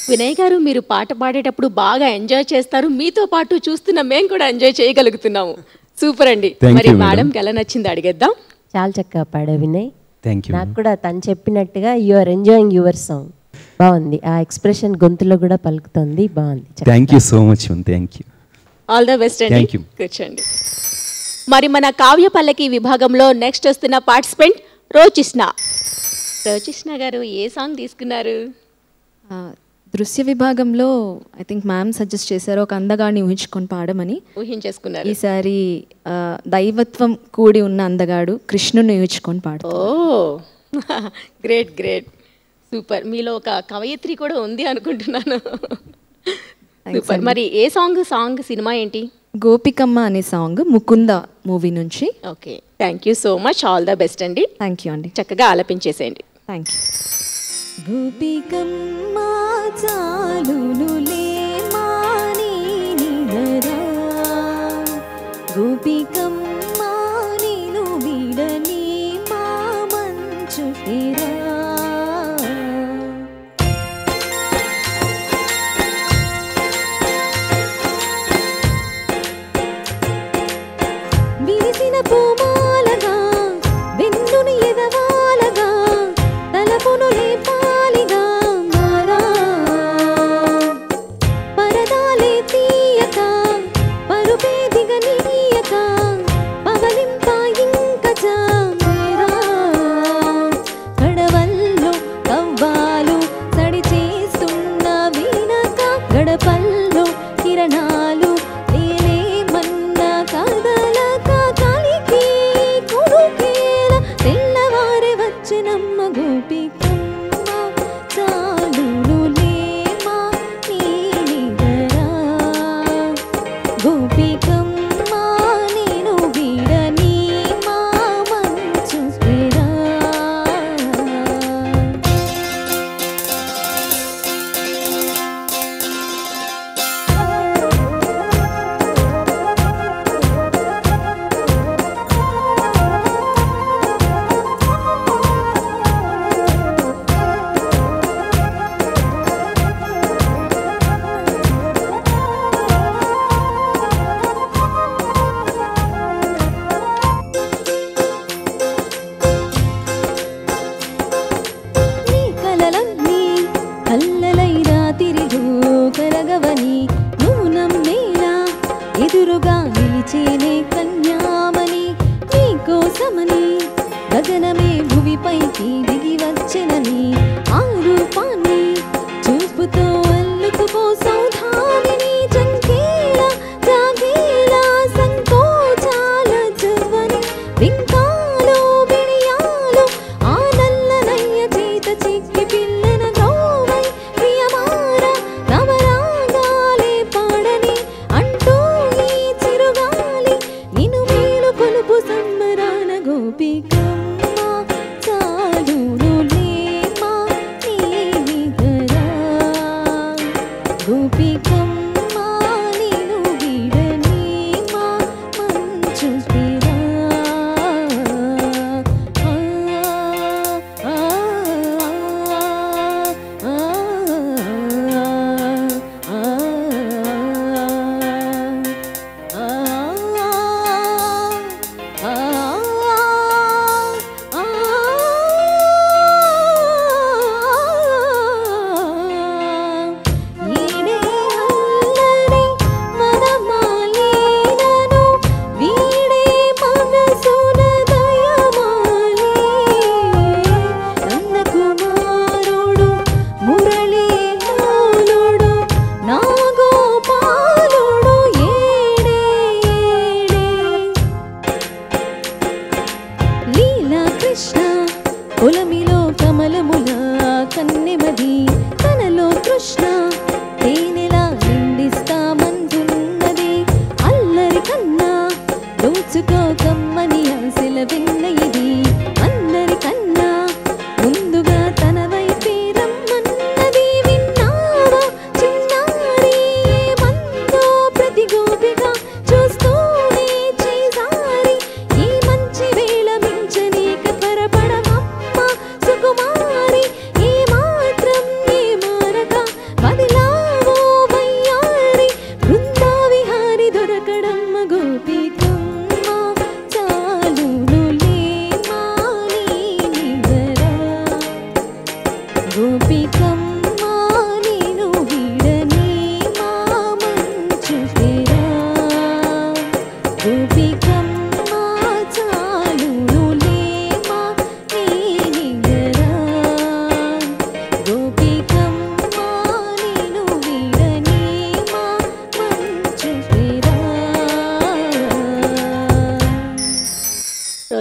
వినయ్ గారు, మీరు పాట పాడేటప్పుడు బాగా ఎంజాయ్ చేస్తారు, మీతో పాటు చూస్తున్న మేము కూడా ఎంజాయ్ చేయగలుగుతున్నాము. సూపర్ అండి. మరి మేడంకి ఎలా నచ్చింది అడిగేద్దాం. చాలా చక్కగా పాడా వినయ్. Thank you. నాకు కూడా తను చెప్పినట్టుగా you are enjoying your song. బాగుంది, ఆ ఎక్స్ప్రెషన్ గొంతులో కూడా పలుకుతుంది, బాగుంది. Thank you so much. Thank you. All the best అండి. కూర్చోండి. మరి మన కావ్య పల్లకి విభాగంలో నెక్స్ట్ వస్తున్న పార్టిసిపెంట్ రోచిష్ణ. రోచిష్ణ గారు ఏ సాంగ్ తీసుకున్నారు? దృశ్య విభాగంలో ఐ థింక్ మ్యామ్ సజెస్ట్ చేశారు ఒక అందగాడిని ఊహించుకొని పాడమని. ఊహించేసుకున్నారు. ఈసారి దైవత్వం కూడి ఉన్న అందగాడు కృష్ణుని ఊహించుకొని పాడు. ఓ గ్రేట్ గ్రేట్, సూపర్. మీలో ఒక కవయిత్రి కూడా ఉంది అనుకుంటున్నాను. సూపర్. మరి ఏ సాంగ్ సినిమా ఏంటి? గోపికమ్మ అనే సాంగ్ ముకుంద మూవీ నుంచి. Okay, thank you so much. All the best అండి. థ్యాంక్ యూ అండి. చక్కగా ఆలపించేసేయండి. Thank you. గోపికమ్మ చాలునులే మాని నిదరా, గోపికమ్మ నిను విడని మా మంచు తెరా, విరిసిన పూమాలగా వెన్నును ఎదవాలగా తలపును లేపాలిగా మారా, పరదాలే తీయక పరుపే దిగనీయక పవలింప ఇంక జామేరా, కడవల్లో కవ్వాలు సడి చేస్తున్న వీణక గడపల్లో కిరణాలు లేలేమన్న కదలక కలికి కొడుకేల తెల్లవారే వచ్చినమ్మ గోపికమ్మ చాలునులే మా నీ నిదరా, గోపికమ్మ నేను వీడని మా మంచు తెరా. నీ కలలన్నీ కల్లలై రాతిరిలో కరగవని నువ్వు నమ్మేలా ఎదురుగా నిలిచేనే కన్యామని, నీ కోసమని గగనమే భువిపైకి దిగి వచ్చెనని ఆ రూపాన్ని చూపుతో అల్లుకుపో సౌధామిని, చంకేలా జాగేలా సంకోచాల జవ్వని వింకాలో బిడియాలో ఆ నల్లనయ్య చేత చిక్కి పిల్లన గౌవై ప్రియమారా నవరాగాలే పాడని అంటూ ఈ చిరుగాలి నిన్ను మేలు కొలుపు సంబరాన గోపికమ్మ చాలునులే మా నీ నిదరా, గోపికమ్మ నిన్ను వీడని మా మంచు తెరా.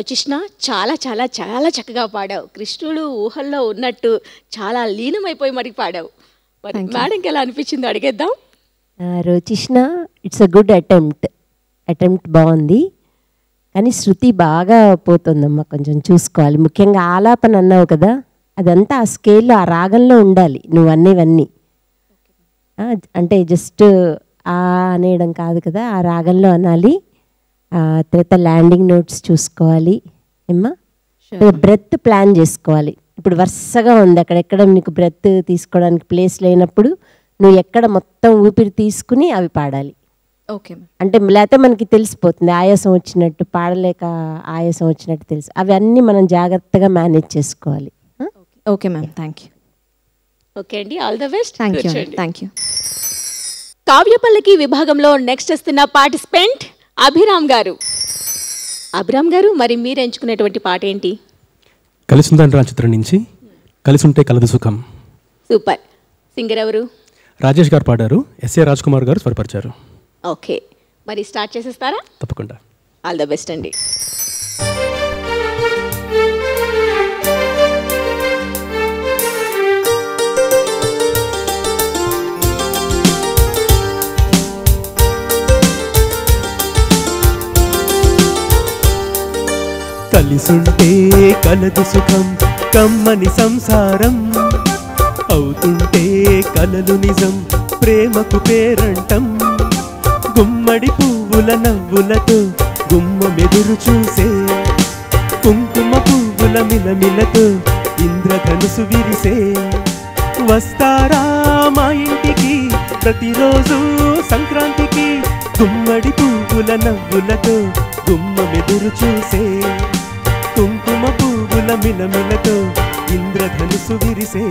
రచిష్ణ చాలా చాలా చాలా చక్కగా పాడావు. కృష్ణుడు ఊహల్లో ఉన్నట్టు చాలా లీనమైపోయి మరి పాడావు. మరి మేడంకి ఎలా అనిపించిందో అడిగేద్దాం. రోచిష్ణ ఇట్స్ అ గుడ్ అటెంప్ట్ బాగుంది, కానీ శృతి బాగా పోతుందమ్మా, కొంచెం చూసుకోవాలి. ముఖ్యంగా ఆలాపన అన్నావు కదా, అదంతా ఆ స్కేల్లో ఆ రాగంలో ఉండాలి నువ్వు అన్నేవన్నీ. అంటే జస్ట్ ఆ అనేయడం కాదు కదా, ఆ రాగంలో అనాలి. తర్వాత ల్యాండింగ్ నోట్స్ చూసుకోవాలి ఏమ్మా. బ్రెత్ ప్లాన్ చేసుకోవాలి. ఇప్పుడు వరుసగా ఉంది, అక్కడెక్కడ నీకు బ్రెత్ తీసుకోవడానికి ప్లేస్ లేనప్పుడు నువ్వు ఎక్కడ మొత్తం ఊపిరి తీసుకుని అవి పాడాలి. ఓకే. అంటే లేకపోతే మనకి తెలిసిపోతుంది ఆయాసం వచ్చినట్టు, పాడలేక ఆయాసం వచ్చినట్టు తెలుసు. అవి అన్నీ మనం జాగ్రత్తగా మేనేజ్ చేసుకోవాలి. Okay ma'am, thank you. Okay అండి, all the best. Thank you. కావ్యపల్లకి విభాగంలో నెక్స్ట్ వస్తున్న పార్టిసిపెంట్ అభిరామ్ గారు. అభిరామ్ గారు, మరి మీరు ఎంచుకునేటువంటి పాట ఏంటి? కలిసిందండ్రా చిత్రం నుంచి కలిసి ఉంటే కలదు సుఖం. సూపర్. సింగర్ ఎవరు? రాజేష్ గారు పాడారు, ఎస్ఏ రాజ్ కుమార్ గారు స్వరపరిచారు. ఓకే, మరి స్టార్ట్ చేసేస్తారా? తప్పకుండా. ఆల్ ద బెస్ట్ అండి. కలిసుంటే కలదు సుఖం, కమ్మని సంసారం అవుతుంటే కలలు నిజం, ప్రేమకు పేరంటం. గుమ్మడి పువ్వుల నవ్వులతో గుమ్మమెదురు చూసే, కుంకుమ పువ్వుల మిలమిలతో ఇంద్రధనుసు విరిసే. వస్తారా మా ఇంటికి ప్రతిరోజు సంక్రాంతికి, గుమ్మడి పువ్వుల నవ్వులతో గుమ్మమెదురు చూసే, కుంకుమ పువ్వుల మిలమిలతో ఇంద్రధనుసు విరిసే.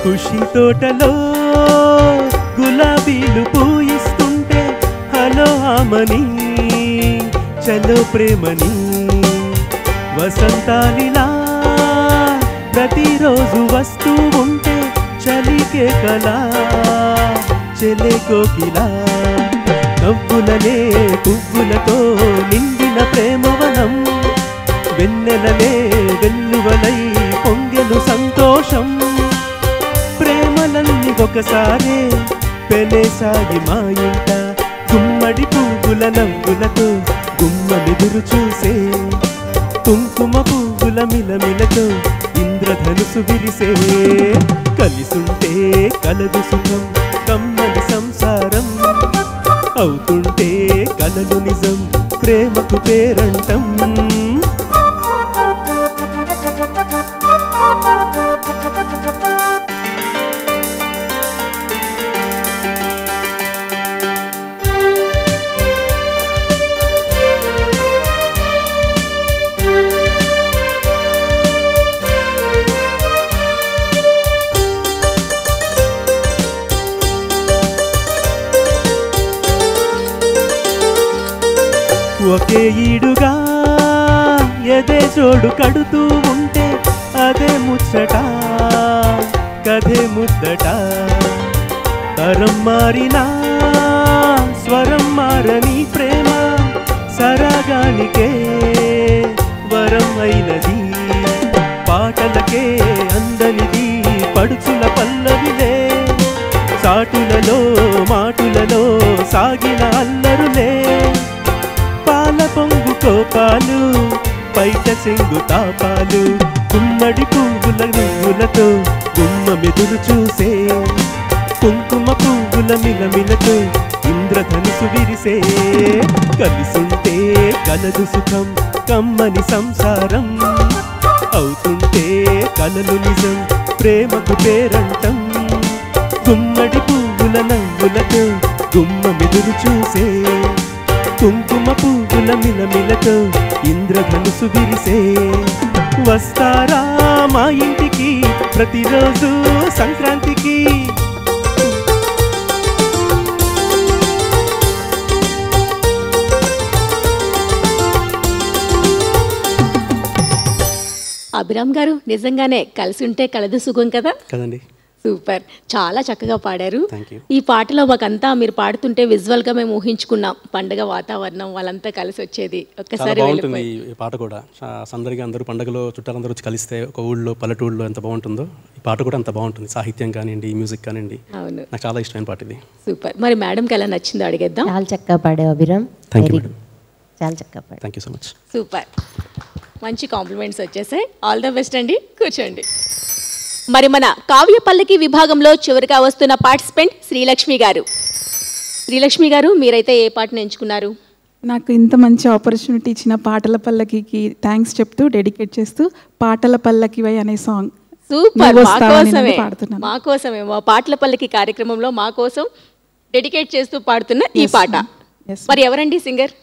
ఖుషి తోటలో గులాబీలు పూయిస్తుంటే, హలో ఆమని చలో ప్రేమని. వసంతాలిలా ప్రతిరోజు వస్తూ ఉంటే, చలికే కలా చెలే కోకిలా. నవ్వులనే పువ్వులతో నిండిన ప్రేమవనం, వెన్నెలనే వెల్లువలై పొంగెను సంతోషం. ప్రేమలన్నీ ఒకసారే పెనేసాగి మా ఇంట, గుమ్మడి పువ్వుల నవ్వులతో గుమ్మమెదురు చూసే, కుంకుమ పువ్వుల మిలమిలతో ఇంద్రధనుసు విరిసే. కలిసుంటే కలదు సుఖం, కమ్మని సంసారం అవుతుంటే కలలు నిజం, ప్రేమకు పేరంటం. ఒకే ఈడుగా ఎదే జోడు కడుతూ ఉంటే, అదే ముచ్చట కథే ముద్దట. తరం మారినా స్వరం మారని ప్రేమ, సరాగానికే వరం అయినది. పాటలకే అందనిది పడుచుల పల్లవిలే, చాటులలో మాటులలో సాగిన అల్లరులే. పాల పొంగు కోపాలు బయట చెంగు తాపాలు, గుమ్మడి పువ్వుల నువ్వులతో గుమ్మమెదురు చూసే, కుంకుమ పువ్వుల మిలమిలతో ఇంద్రధనుసు విరిసే. కలిసుంటే కలదు సుఖం, కమ్మని సంసారం అవుతుంటే కలలు నిజం, ప్రేమకు పేరంటం. గుమ్మడి పువ్వుల నవ్వులతో గుమ్మమెదురు చూసే, కుంకుమ పువ్వుల మిలమిలతో ఇంద్రధనుసు విరిసే. వస్తారా మా ఇంటికి ప్రతిరోజు సంక్రాంతికి. అభిరామ్ గారు నిజంగానే కలిసి ఉంటే కలదు సుఖం కదా. కదండి. సూపర్, చాలా చక్కగా పాడారు. Thank you. ఈ పాటలో మాకంతా మీరు పాడుతుంటే విజువల్ గా మేము ఊహించుకున్నాం పండుగ వాతావరణం, వాళ్ళంతా కలిసి వచ్చేది. చాలా ఒక్కసారి బాగుంటుంది ఈ పాట కూడా. సందడిగా అందరూ పండుగలో చుట్టాలందరూ వచ్చి కలిస్తే ఒక ఊళ్ళో పల్లెటూళ్ళలో ఎంత బాగుంటుందో ఈ పాట కూడా అంత బాగుంటుంది. సాహిత్యం కానివ్వండి, మ్యూజిక్ కానివ్వండి, అవును, నాకు చాలా ఇష్టమైన పాట ఇది. సూపర్. మరి మేడంకి ఎలా నచ్చిందో అడిగేద్దాం. చాలా చక్కగా పాడావు Abhiram. Thank you Very madam. good. చాలా చక్కగా పాడావు. Thank you so much. Super, మంచి కాంప్లిమెంట్స్ వచ్చేసాయి. ఆల్ ద బెస్ట్ అండి, కూర్చోండి. మరి మన కావ్య పల్లకి విభాగంలో చివరిగా వస్తున్న పార్టిసిపెంట్ శ్రీలక్ష్మి గారు. శ్రీలక్ష్మి గారు, మీరైతే ఏ పాటను ఎంచుకున్నారు? నాకు ఇంత మంచి ఆపర్చునిటీ ఇచ్చిన పాటల పల్లకికి థ్యాంక్స్ చెప్తూ డెడికేట్ చేస్తూ పాటల పల్లకివై అనే సాంగ్. సూపర్, మాకోసమే పాడుతున్నాను. మాకోసమే మా పాటల పల్లకి కార్యక్రమంలో మా కోసం డెడికేట్ చేస్తూ పాడుతున్న ఈ పాట. మరి ఎవరండి సింగర్?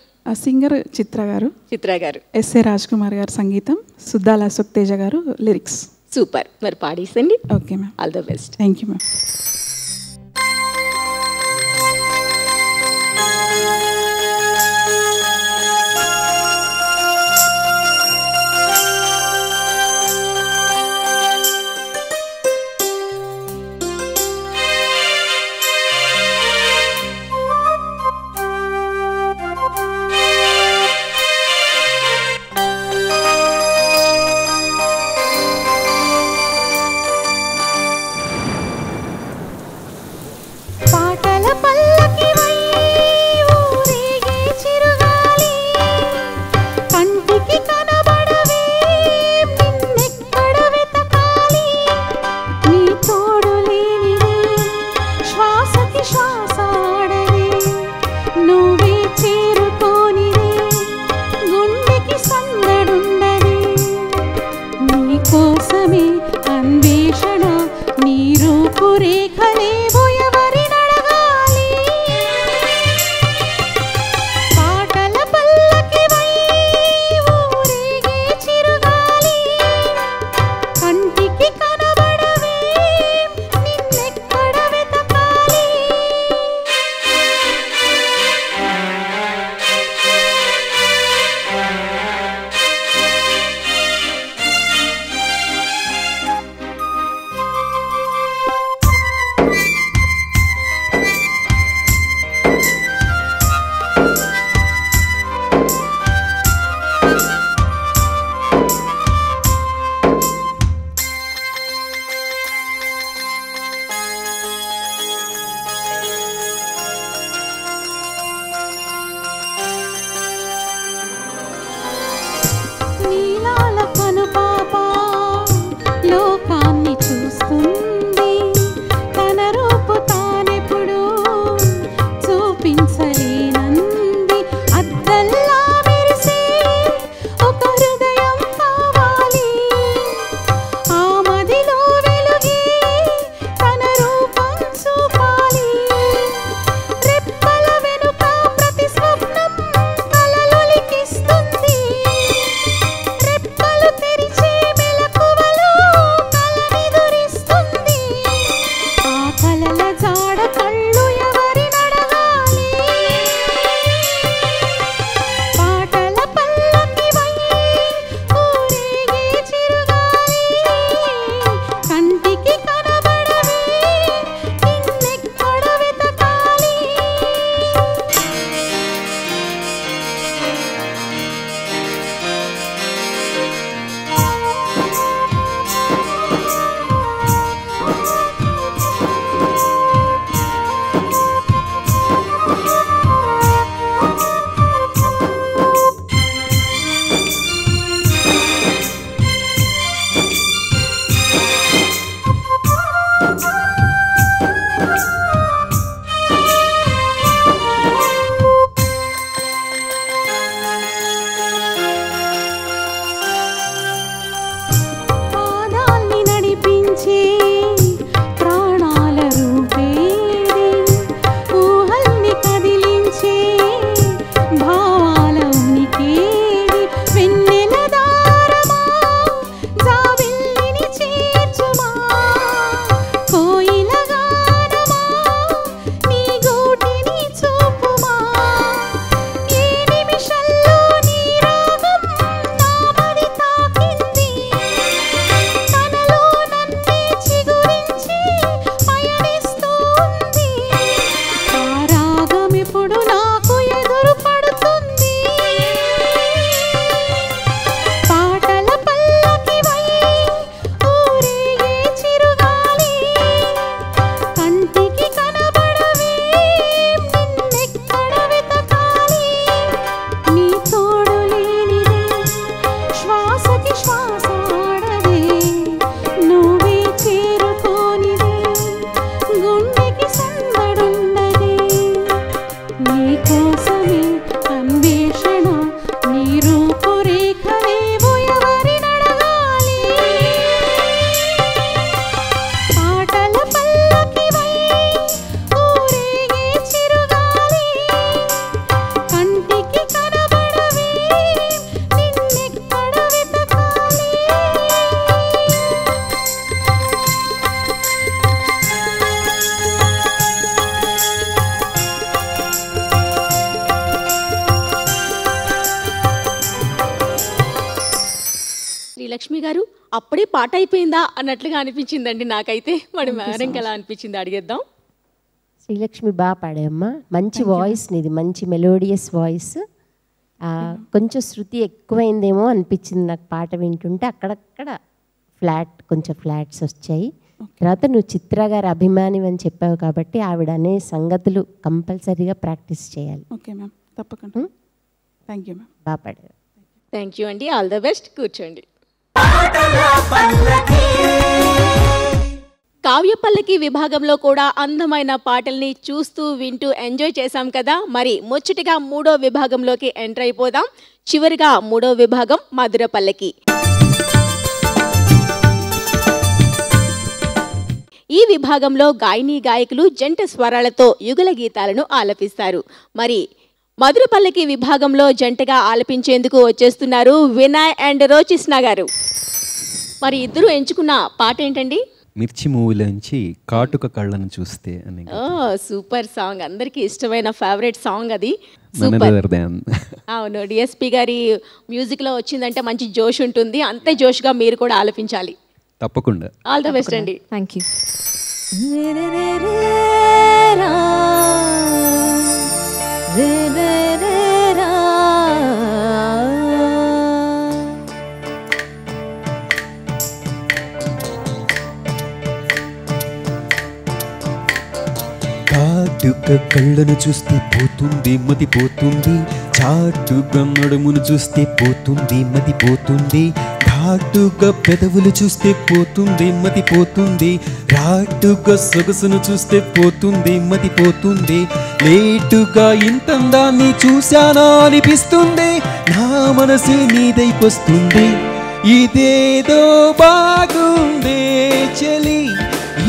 సింగర్ చిత్ర గారు. చిత్ర గారు. ఎస్ఏ రాజ్ కుమార్ గారు సంగీతం, సుద్దాల అశోక్ తేజ గారు లిరిక్స్. సూపర్, మరి పాడేసండి. Okay ma'am. All the best. Thank you ma'am. Srilakshmi గారు అప్పుడే పాట అయిపోయిందా అన్నట్లుగా అనిపించిందండి నాకైతే. మరి మేడంకి ఎలా అనిపించింది అడిగేద్దాం. శ్రీలక్ష్మి బాగా పాడామ్మా, మంచి వాయిస్ నీది, మంచి మెలోడియస్ వాయిస్. కొంచెం శృతి ఎక్కువైందేమో అనిపించింది నాకు పాట వింటుంటే. అక్కడక్కడ కొంచెం ఫ్లాట్స్ వచ్చాయి. తర్వాత నువ్వు చిత్ర గారి అభిమాని అని చెప్పావు కాబట్టి ఆవిడ అనే సంగతులు కంపల్సరీగా ప్రాక్టీస్ చేయాలి. ఓకే మ్యామ్, తప్పకుండా. Thank you ma'am. బాగా పాడారు. థ్యాంక్ యూ అండి, ఆల్ ద బెస్ట్. కూర్చోండి. కావ్య పల్లకి విభాగంలో కూడా అందమైన పాటల్ని చూస్తూ వింటూ ఎంజాయ్ చేశాం కదా. మరి ముచ్చటగా 3వ విభాగంలోకి ఎంటర్ అయిపోదాం. చివరిగా 3వ విభాగం మధుర పల్లకి. ఈ విభాగంలో గాయని గాయకులు జంట స్వరాలతో యుగల గీతాలను ఆలపిస్తారు. మరి మధుర పల్లకి విభాగంలో జంటగా ఆలపించేందుకు వచ్చేస్తున్నారు వినయ్ అండ్ రోచిస్నా గారు. మరి ఇద్దరు ఎంచుకున్న పాట ఏంటండి? మిర్చి మూవీలోంచి కాటుక కళ్ళను చూస్తే అని. సూపర్ సాంగ్, అందరికీ ఇష్టమైన ఫేవరెట్ సాంగ్ అది. అవును, డిఎస్పి గారి మ్యూజిక్ లో వచ్చిందంటే మంచి జోష్ ఉంటుంది. అంతే జోష్గా మీరు కూడా ఆలపించాలి. తప్పకుండా. ఆల్ ద బెస్ట్ అండి. Thank you. కాటుక కళ్ళను చూస్తే పోతుంది మతి పోతుంది, చాటుగా నడుమును చూస్తే పోతుంది మతి పోతుంది, ఘాటుగా పెదవులు చూస్తే పోతుంది మతి పోతుంది, రాటుగా సొగసును చూస్తే పోతుంది మతి పోతుంది, లేటుగా ఇంతందాన్ని చూశానా అనిపిస్తుంది, నా మనసు నీదైపోస్తుంది. ఇదేదో బాగుందే చలి,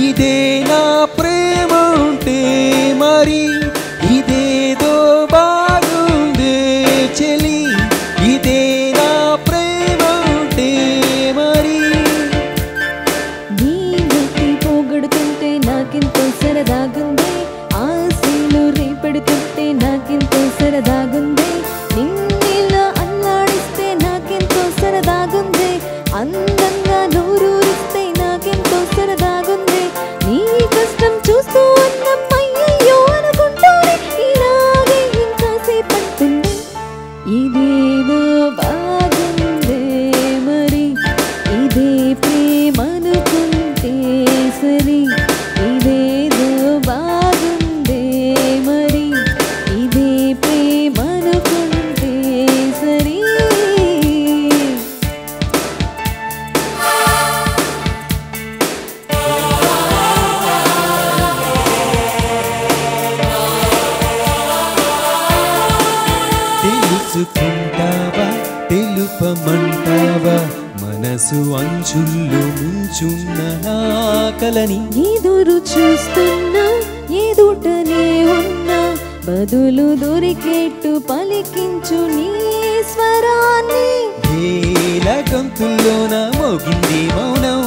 ఇదే నా ప్రేమ ఉంటే మరి, ఇదేదో బాగుందే చలి, ఇదే నా ప్రేమ ఉంటే మరి. నీ మట్టి పోగొడుతుంటే నాకెంతో సరదాగుంది, ఆశలు రేపెడుతుంటే నాకెంతో సరదాగుంది, నిన్నిలా అల్లాడిస్తే నాకెంతో సరదాగుంది, అందంగా నోరూరిస్తే నాకెంతో సరదాగుంది, నీ కష్టం చూస్తూ అన్నం అయ్యయ్యో అనుకుంటూనే ఇలాగే ఇంకా సేపట్టుంది. ఇదేదో బాగుందే మరి, ఇదే ప్రేమనుకుంటే సరి, ఇదేదో బాగుందే మరి, ఇదే ప్రేమనుకుంటే సరి. తెలుసుకుంటావా తెలుపమంటావా మనసు అంచుల్లో ముంచున్న నా కలని, ఎదురు చూస్తున్నా ఎదుటనే ఉన్నా, బదులు దొరికేట్టు పలికించు నీ స్వరాన్ని. వేల గొంతుల్లోన మోగింది మౌనం,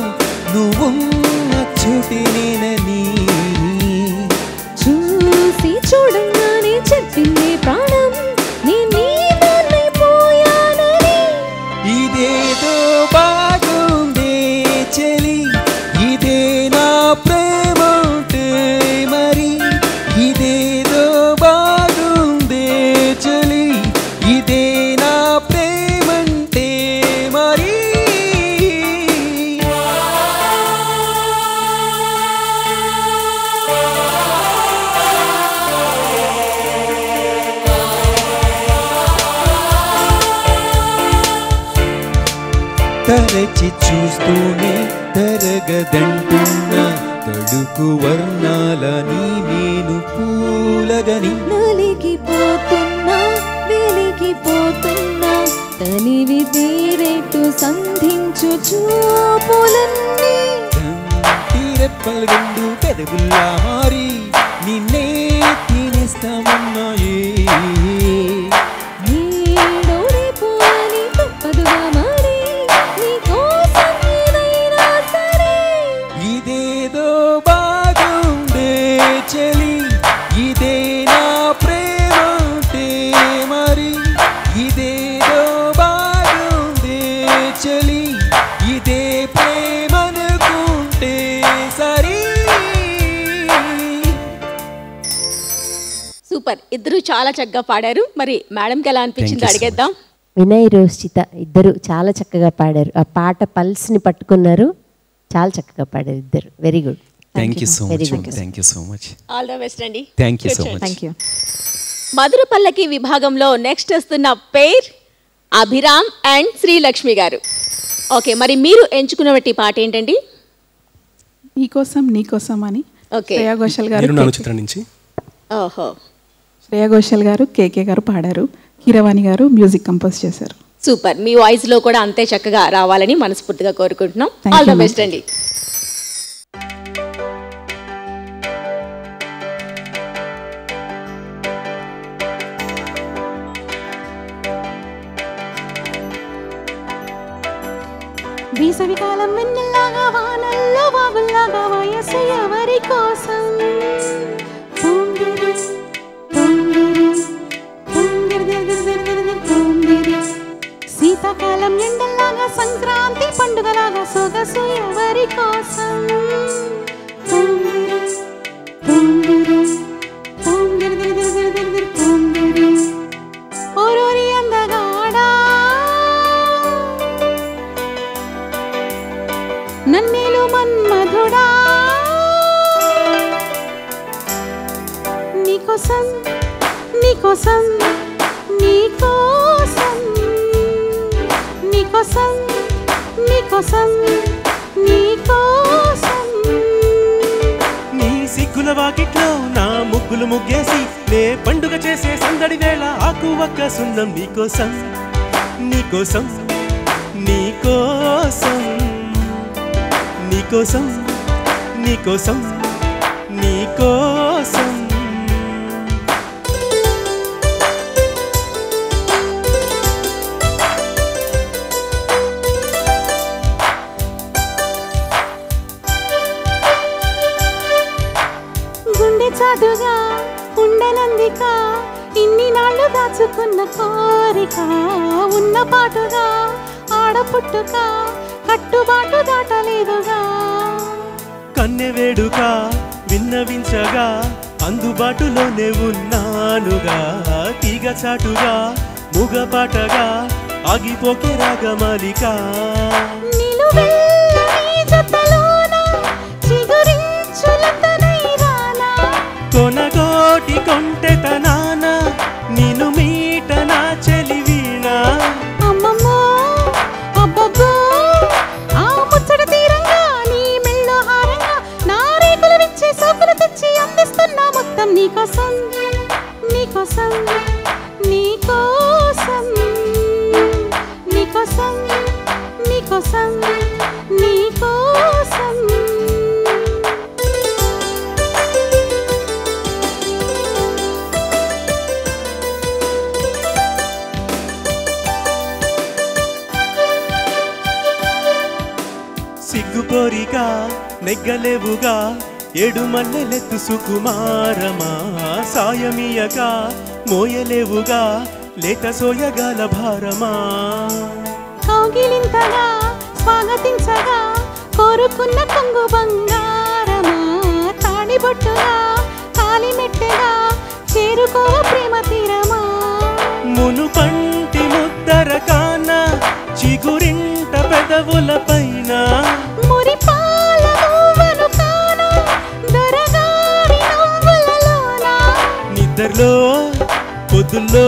నువ్వున్న చోటి నేనని, చూసి చూడంగానే చెప్పింది ప్రాణం, నీ పోయానని. ఇదేదో బాగుందే చలి, ఇదే నా ప్రేమ ఉంటే మరి, ఇదేదో బాగుందే చలి, ఇదే నా ప్రేమంటే మరి. తరచి చూస్తూనే తరగదంటున్నా, తడుకు వర్ణాల నీ నేను పూలగని, నలిగిపోతున్నా వెలిగిపోతున్నా, తనివి తీరేట్టు సంధించు చూపులన్నీ. రెప్పలు రెండు పెదవుల్లా మారి నిన్నే తినేస్తామన్నాయే, నీడో రేపు అని తప్పదుగా మరి, నీ కోసం ఏదైనా సరే. ఇదేదో బాగుందే చలి, ఇదే నా ప్రేమ ఉంటే మరి, ఇదేదో బాగుందే చలి, సూపర్, ఇద్దరు చాలా చక్కగా పాడారు. మరి మేడంకి ఎలా అనిపించింది అడిగేద్దాం. వినయ్ రోషిత ఇద్దరు చాలా చక్కగా పాడారు. ఆ పాట పల్స్ని పట్టుకున్నారు, చాలా చక్కగా పాడారు ఇద్దరు. Very good. Thank you so much. Thank you so much. All the best అండి. Thank you so much. Thank you. మధుర పల్లకి విభాగంలో నెక్స్ట్ వస్తున్న పేర్ అభిరామ్ అండ్ శ్రీలక్ష్మి గారు. ఓకే, మరి మీరు ఎంచుకున్నటువంటి పాట ఏంటండి? నీకోసం నీకోసం అని ఓకే, శ్రేయా ఘోషల్ గారు, మీరు నాను చిత్రం నుంచి. ఓహో, శ్రేయా ఘోషల్ గారు, కేకే గారు పాడారు, కీరవాణి గారు మ్యూజిక్ కంపోజ్ చేశారు. సూపర్. మీ వాయిస్ లో కూడా అంతే చక్కగా రావాలని మనస్ఫూర్తిగా కోరుకుంటున్నాం. ఆల్ ద బెస్ట్ అండి. వేసవికాలం వెన్నెల్లాగా వానల్లో వాగుల్లాగా వయసు ఎవరి కోసం తొందిరి తొందిరి తొందిరి తొందిరి. శీతాకాలం ఎండల్లాగా సంక్రాంతి పండుగలాగా సొగసు ఎవరి కోసం తొందిరి తొందిరి తొందిరి తొందిరి. ఓరోరి అందగాడా నన్నేలు మన్మధుడా నీకోసం నీకోసం నీకోసం నీకోసం నీకోసం నీకోసం. నీ సిగ్గుల వాకిట్లో నా ముగ్గులు ముగ్గేసి నే పండుగ చేసే సందడి వేళ ఆకు ఒక్క సున్నం నీకోసం నీకోసం నీకోసం నీకోసం నీకోసం నీకోసం. గుండె చాటుగా ఉండనందిక ఇన్ని నాళ్ళు దాచుకున్న కోరిక ఉన్న పాటుగా ఆడపుట్టుక కట్టుబాటు దాటలేదుగా. కన్నె వేడుక విన్నవించగా అందుబాటులోనే ఉన్నానుగా. తీగ చాటుగా ముగపాటగా ఆగిపోకే రాగమాలిక. నిలువెల్లని జతలోన చిగురించులతనై రానా. కొనగోటి కొంటెతనాన నిన్ను మీట నా చెలివీణా. అమ్మమ్మో అబ్బబ్బో ఆ ముచ్చట తీరంగా నీ మెళ్ళో హారంగా నా రేకులు విచ్చి సోకులు తెచ్చి అందిస్తున్నా మొత్తం నీకోసం నీకోసం నీకోసం నీకోసం నీకోసం నీకోసం. సిగ్గుపోరిగా నెగ్గలేవుగా ఏడు మల్లెలెత్తు సుకుమారమా. సాయమీయగా మోయలేవుగా లేత సోయగాల భారమా. కౌగిలింతగా స్వాగతించగా కోరుకున్న కొంగు బంగారమా. తాళిబొట్టుగా కాలిమెట్టగా చేరుకోవ ప్రేమ తీరమా. మునుపంటి ముద్దర కాన చిగురింట పెదవుల పైన మురిపాల మూవను కాన దొరగారి నవ్వులలోన. నిద్రలో పొద్దుల్లో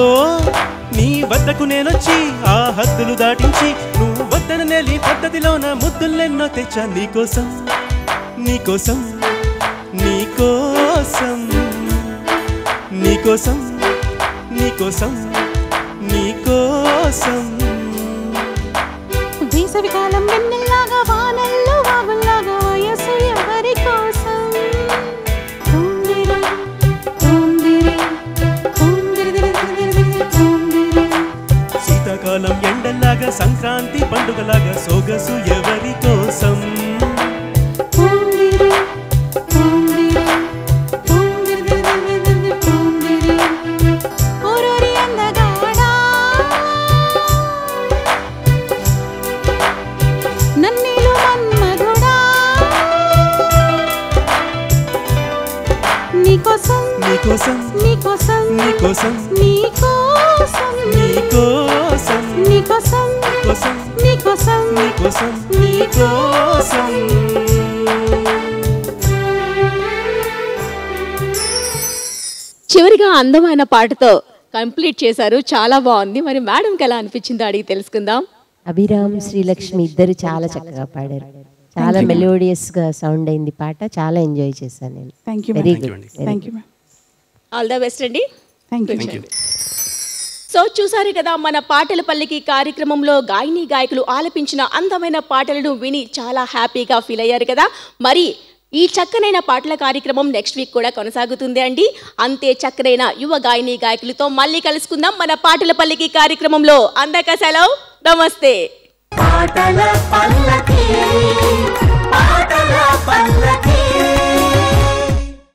నీ వద్దకు నేనొచ్చి ఆ హద్దులు దాటించి నువ్వు వద్దన నెలి పద్ధతిలోన ముద్దులెన్నో తెచ్చా నీకోసం నీకోసం నీకోసం నీకోసం నీకోసం నీకోసం. వేసవికాలం వెన్నెల్లాగా వానల్లో వాగుల్లాగా వయసు ఎవరి కోసం తొందిరి తొందిరి తొందిరి తొందిరి. శీతాకాలం ఎండల్లాగా సంక్రాంతి పండుగలాగా సొగసు ఎవరి కోసం తొందిరి తొందిరి తొందిరి తొందిరి. ఓరోరి అందగాడా నన్నేలు మన్మధుడా నీకోసం నీకోసం నీకోసం నీకోసం నీకోసం నీకోసం నీకోసం కోసం నీకోసం నీకోసం నీకోసం చివరిగా అందమైన పాటతో కంప్లీట్ చేశారు, చాలా బాగుంది. మరి మేడంకి ఎలా అనిపించిందో అడిగి తెలుసుకుందాం. అభిరామ్ శ్రీలక్ష్మి ఇద్దరు చాలా చక్కగా పాడారు. చాలా మెలోడియస్ గా సౌండ్ అయింది పాట. చాలా ఎంజాయ్ చేశాను నేను. Thank you very ma'am. Good. Thank you ma'am. All the best అండి. Thank you. సో చూసారు కదా, మన పాటల పల్లికి కార్యక్రమంలో గాయని గాయకులు ఆలపించిన అందమైన పాటలను విని చాలా హ్యాపీగా ఫీల్ అయ్యారు కదా. మరి ఈ చక్కనైన పాటల కార్యక్రమం నెక్స్ట్ వీక్ కూడా కొనసాగుతుంది అండి. అంతే చక్కనైన యువ గాయని గాయకులతో మళ్ళీ కలుసుకుందాం మన పాటల పల్లికి కార్యక్రమంలో. అందరికీ సెలవు, నమస్తే. పాటల పల్లకి